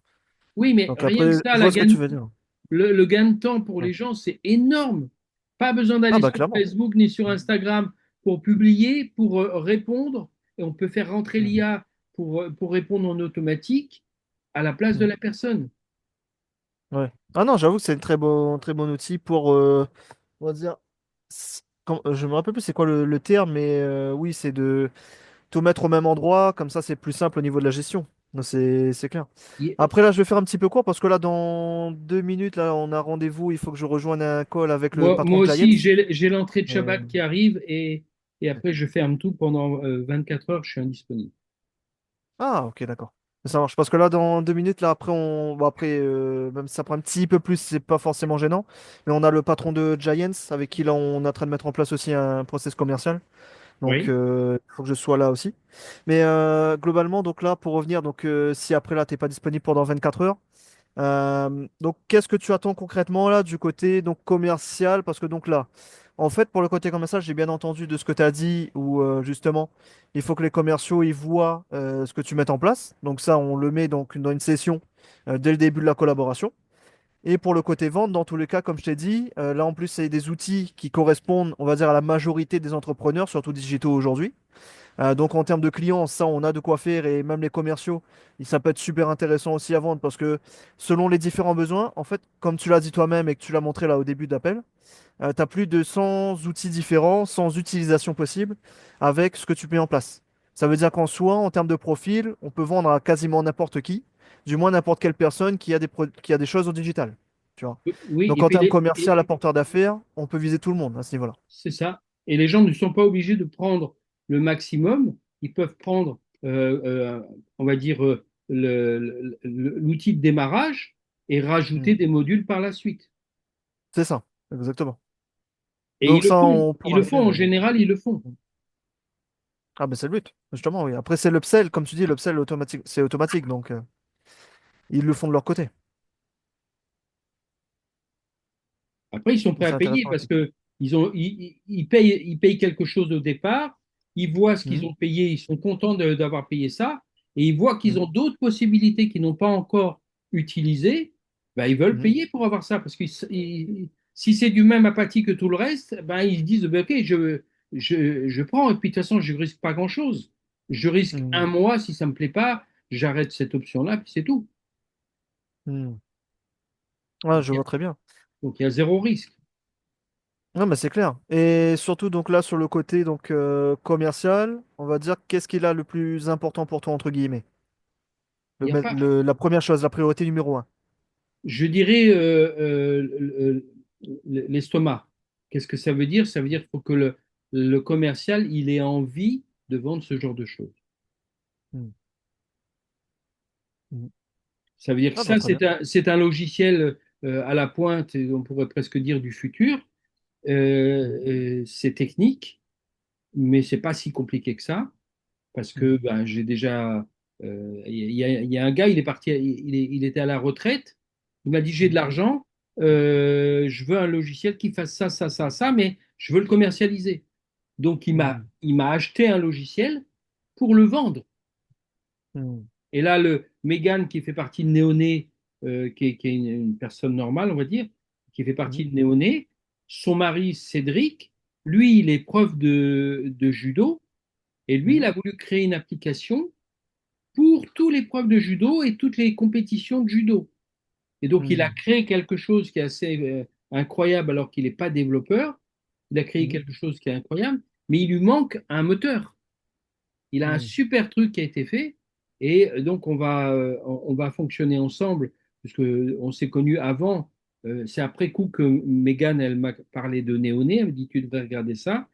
Oui, mais Donc rien que après, ça, je vois ce que tu veux dire. le gain de temps pour Ouais. les gens, c'est énorme. Pas besoin Ah d'aller bah sur clairement. Facebook ni sur Mhm. Instagram pour publier, pour répondre, et on peut faire rentrer Mhm. l'IA pour répondre en automatique à la place de Mhm. la personne. Ouais. Ah non, j'avoue que c'est un très bon outil pour, on va dire, je me rappelle plus c'est quoi le terme, mais oui, c'est de tout mettre au même endroit, comme ça c'est plus simple au niveau de la gestion. Non, c'est clair. Il- Après là, je vais faire un petit peu court parce que là, dans 2 minutes, là, on a rendez-vous. Il faut que je rejoigne un call avec le patron Moi de Giants. aussi, j'ai l'entrée de Et- Shabbat qui arrive et après je ferme tout pendant 24 heures, je suis indisponible. Ah, ok, d'accord. Ça marche parce que là, dans 2 minutes, là, après, bon, après, même si ça prend un petit peu plus, c'est pas forcément gênant. Mais on a le patron de Giants avec qui là, on est en train de mettre en place aussi un process commercial. Donc, Oui, il faut que je sois là aussi. Mais globalement, donc là, pour revenir, donc si après là, t'es pas disponible pendant 24 heures. Donc, qu'est-ce que tu attends concrètement là du côté donc commercial? Parce que donc là, en fait, pour le côté commercial, j'ai bien entendu de ce que tu as dit où justement, il faut que les commerciaux ils voient ce que tu mets en place. Donc ça, on le met donc dans une session dès le début de la collaboration. Et pour le côté vente, dans tous les cas, comme je t'ai dit, là en plus, c'est des outils qui correspondent, on va dire, à la majorité des entrepreneurs, surtout digitaux aujourd'hui. Donc en termes de clients, ça, on a de quoi faire et même les commerciaux, ça peut être super intéressant aussi à vendre parce que selon les différents besoins, en fait, comme tu l'as dit toi-même et que tu l'as montré là au début d'appel, tu as plus de 100 outils différents, 100 utilisations possibles avec ce que tu mets en place. Ça veut dire qu'en soi, en termes de profil, on peut vendre à quasiment n'importe qui, du moins n'importe quelle personne qui a des choses au digital. Tu vois. oui, Donc et en puis termes commercial, apporteur d'affaires, on peut viser tout le monde à ce niveau-là. c'est ça. Et les gens ne sont pas obligés de prendre le maximum. Ils peuvent prendre, on va dire, l'outil de démarrage et rajouter Hmm. des modules par la suite. C'est ça, exactement. Et Donc ça, on ils pourra le le font faire. en général, ils le font. Ah ben c'est le but, justement, oui. Après, c'est l'upsell, comme tu dis, l'upsell automatique, c'est automatique, donc ils le font de leur côté. Après, ils sont prêts Donc, à c'est payer intéressant, parce effectivement. que ils payent quelque chose au départ, ils voient ce qu'ils Mhm, ont payé, ils sont contents d'avoir payé ça, et ils voient qu'ils mhm, ont d'autres possibilités qu'ils n'ont pas encore utilisées, ben, ils veulent mhm, payer pour avoir ça, parce que si c'est du même apathie que tout le reste, ben, ils se disent, ben, ok, je prends, et puis de toute façon, je risque pas grand-chose. Je risque un mhm, mois, si ça me plaît pas, j'arrête cette option-là, puis c'est tout. mhm. Ah, je vois très bien. Donc il y a zéro risque. Non, mais c'est clair. Et surtout, donc là, sur le côté donc commercial, on va dire, qu'est-ce qui est là le plus important pour toi, entre guillemets? Il n'y a pas, La première chose, la priorité numéro 1. je dirais l'estomac. Qu'est-ce que ça veut dire? Ça veut dire qu'il faut que le commercial, il ait envie de vendre ce genre de choses. Mhm, mhm. Ça veut dire que Ah, bah, ça, très bien. c'est un logiciel à la pointe, et on pourrait presque dire du futur. Mhm, C'est technique, mais c'est pas si compliqué que ça, parce que mhm, ben, j'ai déjà... il y a un gars, il est parti, il était à la retraite, il m'a dit, j'ai de mhm, l'argent, je veux un logiciel qui fasse ça, ça, ça, ça, mais je veux le commercialiser. Donc, mhm, il m'a acheté un logiciel pour le vendre. mhm, Et là, le Megan, qui fait partie de Néoné, qui est une personne normale, on va dire, qui fait mhm, partie de Néoné, son mari, Cédric, lui, il est prof de judo, et lui, il mhm, a voulu créer une application pour tous les profs de judo et toutes les compétitions de judo. Et donc, il a mhm, créé quelque chose qui est assez incroyable alors qu'il n'est pas développeur. Il a créé mhm, quelque chose qui est incroyable, mais il lui manque un moteur. Il a un mhm, super truc qui a été fait et donc on va fonctionner ensemble puisque on s'est connus avant. C'est après coup que Megan, elle m'a parlé de Néoné, elle m'a dit tu devrais regarder ça.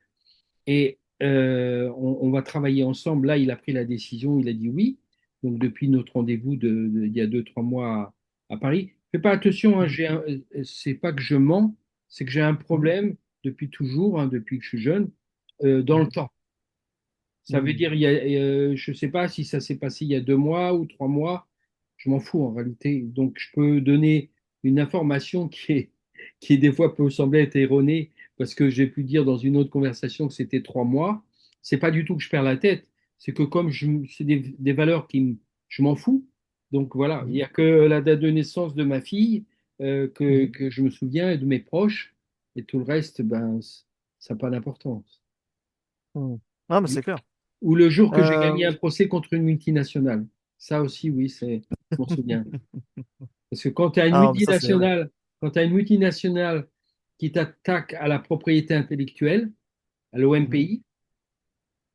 Et on va travailler ensemble. Là, il a pris la décision, il a dit oui. Donc, depuis notre rendez-vous il y a 2, 3 mois à Paris. Fais pas attention, hein, mhm. c'est pas que je mens. c'est que j'ai un Mhm. problème depuis toujours, hein, depuis que je suis jeune, dans le Mhm. temps. Ça veut Mhm. dire, je ne sais pas si ça s'est passé il y a 2 mois ou 3 mois, je m'en fous en réalité. Donc, je peux donner une information qui des fois peut sembler être erronée parce que j'ai pu dire dans une autre conversation que c'était 3 mois. C'est pas du tout que je perds la tête, c'est que comme c'est des valeurs je m'en fous. Donc voilà, il Mhm. n'y a que la date de naissance de ma fille Mhm. que je me souviens et de mes proches, et tout le reste, ben, ça n'a pas d'importance. Mhm. Ah, mais c'est clair. Ou le jour que j'ai gagné Euh, un procès contre une multinationale. Ça aussi, oui, je m'en souviens. Parce que quand tu as une Ah, mais ça, c'est vrai. multinationale, quand tu as une multinationale qui t'attaque à la propriété intellectuelle, à Mhm. l'OMPI,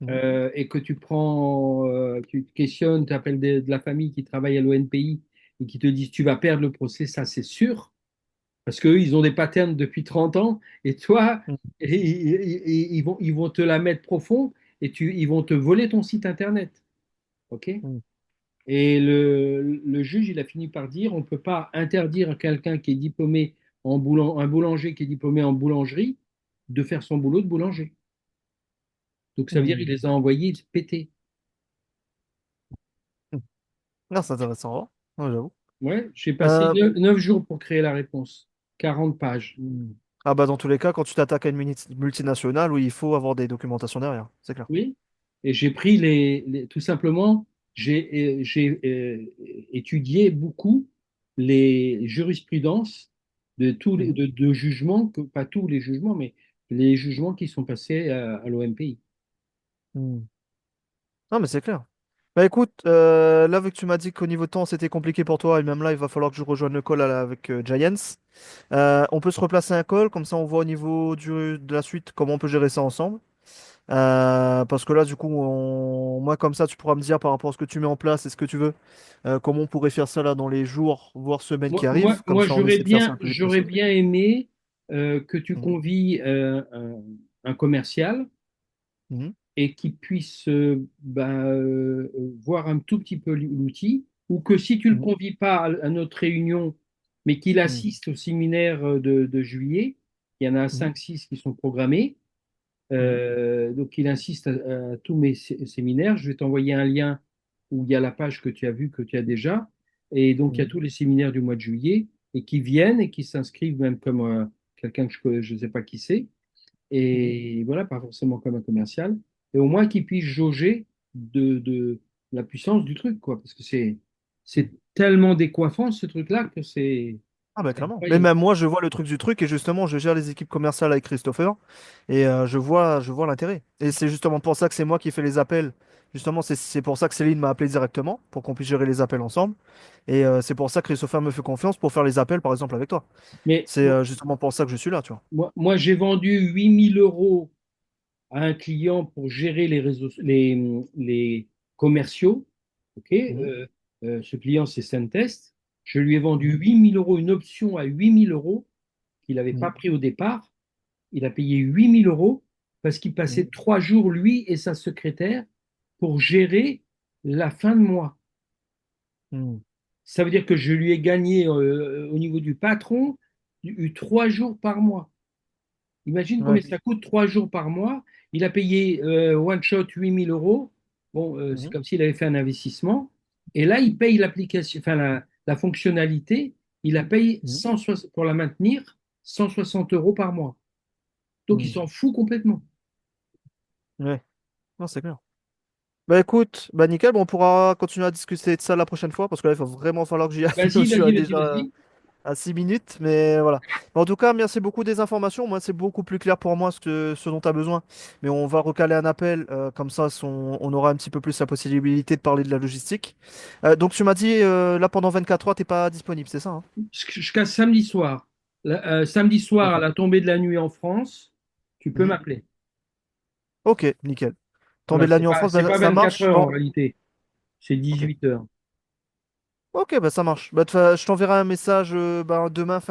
Mhm. et que tu te questionnes, tu appelles de la famille qui travaille à l'ONPI et qui te disent tu vas perdre le procès, ça c'est sûr, parce qu'eux, ils ont des patterns depuis 30 ans, et toi, Mhm. ils vont te la mettre profond, et ils vont te voler ton site internet. OK? Mhm. Et le juge, il a fini par dire, on ne peut pas interdire à quelqu'un qui est diplômé un boulanger qui est diplômé en boulangerie, de faire son boulot de boulanger. Donc ça veut dire qu'il Mhm. les a envoyés péter. Mhm. Ah, c'est intéressant, hein. Ouais, j'avoue. Ouais, j'ai passé Euh, 9 jours pour créer la réponse. 40 pages. Mhm. Ah, bah, dans tous les cas, quand tu t'attaques à une multinationale, oui, il faut avoir des documentations derrière, c'est clair. Oui. Et j'ai pris tout simplement, j'ai étudié beaucoup les jurisprudences de tous Mhm. de jugements, pas tous les jugements, mais les jugements qui sont passés à l'OMPI. Mhm. Non, mais c'est clair. Bah écoute, là, vu que tu m'as dit qu'au niveau temps c'était compliqué pour toi, et même là, il va falloir que je rejoigne le call avec Giants. On peut se replacer un call, comme ça on voit au niveau de la suite comment on peut gérer ça ensemble. Parce que là, du coup, moi, comme ça, tu pourras me dire par rapport à ce que tu mets en place et ce que tu veux, comment on pourrait faire ça là dans les jours, voire semaines qui arrivent. Comme Moi, ça, on essaie de faire ça le plus vite j'aurais possible. bien aimé que tu Mhm. convies un commercial Mhm. et qui puisse voir un tout petit peu l'outil, ou que si tu ne le Mhm. convies pas à notre réunion, mais qu'il Mhm. assiste au séminaire de juillet, il y en a Mhm. 5 6 qui sont programmés, Mhm. donc il insiste à tous mes séminaires. Je vais t'envoyer un lien où il y a la page que tu as vue, que tu as déjà, et donc il y a Mhm. tous les séminaires du mois de juillet, et qui viennent et qui s'inscrivent même comme quelqu'un que je ne sais pas qui c'est, Mhm. et voilà, pas forcément comme un commercial, et au moins qu'ils puissent jauger de la puissance du truc, quoi, parce que c'est tellement décoiffant ce truc-là que Ah bah c'est clairement. Mais incroyable. même moi, je vois le truc du truc et justement, je gère les équipes commerciales avec Christopher et je vois l'intérêt. Et c'est justement pour ça que c'est moi qui fais les appels. Justement, c'est pour ça que Céline m'a appelé directement pour qu'on puisse gérer les appels ensemble. Et c'est pour ça que Christopher me fait confiance pour faire les appels, par exemple, avec toi. Mais C'est justement pour ça que je suis là, tu vois. j'ai vendu 8 000 € à un client pour gérer les commerciaux. OK, Mhm. ce client, c'est Centest. Je lui ai vendu Mhm. 8 000 €, une option à 8 000 € qu'il n'avait pas Mhm. pris au départ. Il a payé 8 000 € parce qu'il passait Mhm. 3 jours, lui et sa secrétaire, pour gérer la fin de mois. Mhm. Ça veut dire que je lui ai gagné au niveau du patron eu 3 jours par mois. Imagine combien Ouais. ça coûte 3 jours par mois. Il a payé one shot 8 000 €. Bon, c'est Mhm. comme s'il avait fait un investissement. Et là, il paye l'application, enfin la fonctionnalité, il la paye Mhm. pour la maintenir 160 € par mois. Donc, il Mhm. s'en fout complètement. Ouais. Non, c'est clair. Bah écoute, bah nickel, bon, on pourra continuer à discuter de ça la prochaine fois parce que là, il va vraiment falloir que j'y aille. Je Vas-y, suis vas-y, vas-y, déjà vas-y. à 6 minutes, mais voilà. En tout cas, merci beaucoup des informations. Moi, c'est beaucoup plus clair pour moi ce dont tu as besoin. Mais on va recaler un appel, comme ça, on aura un petit peu plus la possibilité de parler de la logistique. Donc, tu m'as dit, là, pendant 24 heures, t'es pas disponible, c'est ça, hein? Jusqu'à samedi soir. Samedi soir, à Ok. la tombée de la nuit en France, tu peux Mhm. m'appeler. Ok, nickel. Tomber Voilà, de la nuit en France, c'est bah, pas ça 24 marche. heures en Bon, réalité, c'est ok. 18 heures. Ok, bah ça marche. Bah, je t'enverrai un message demain.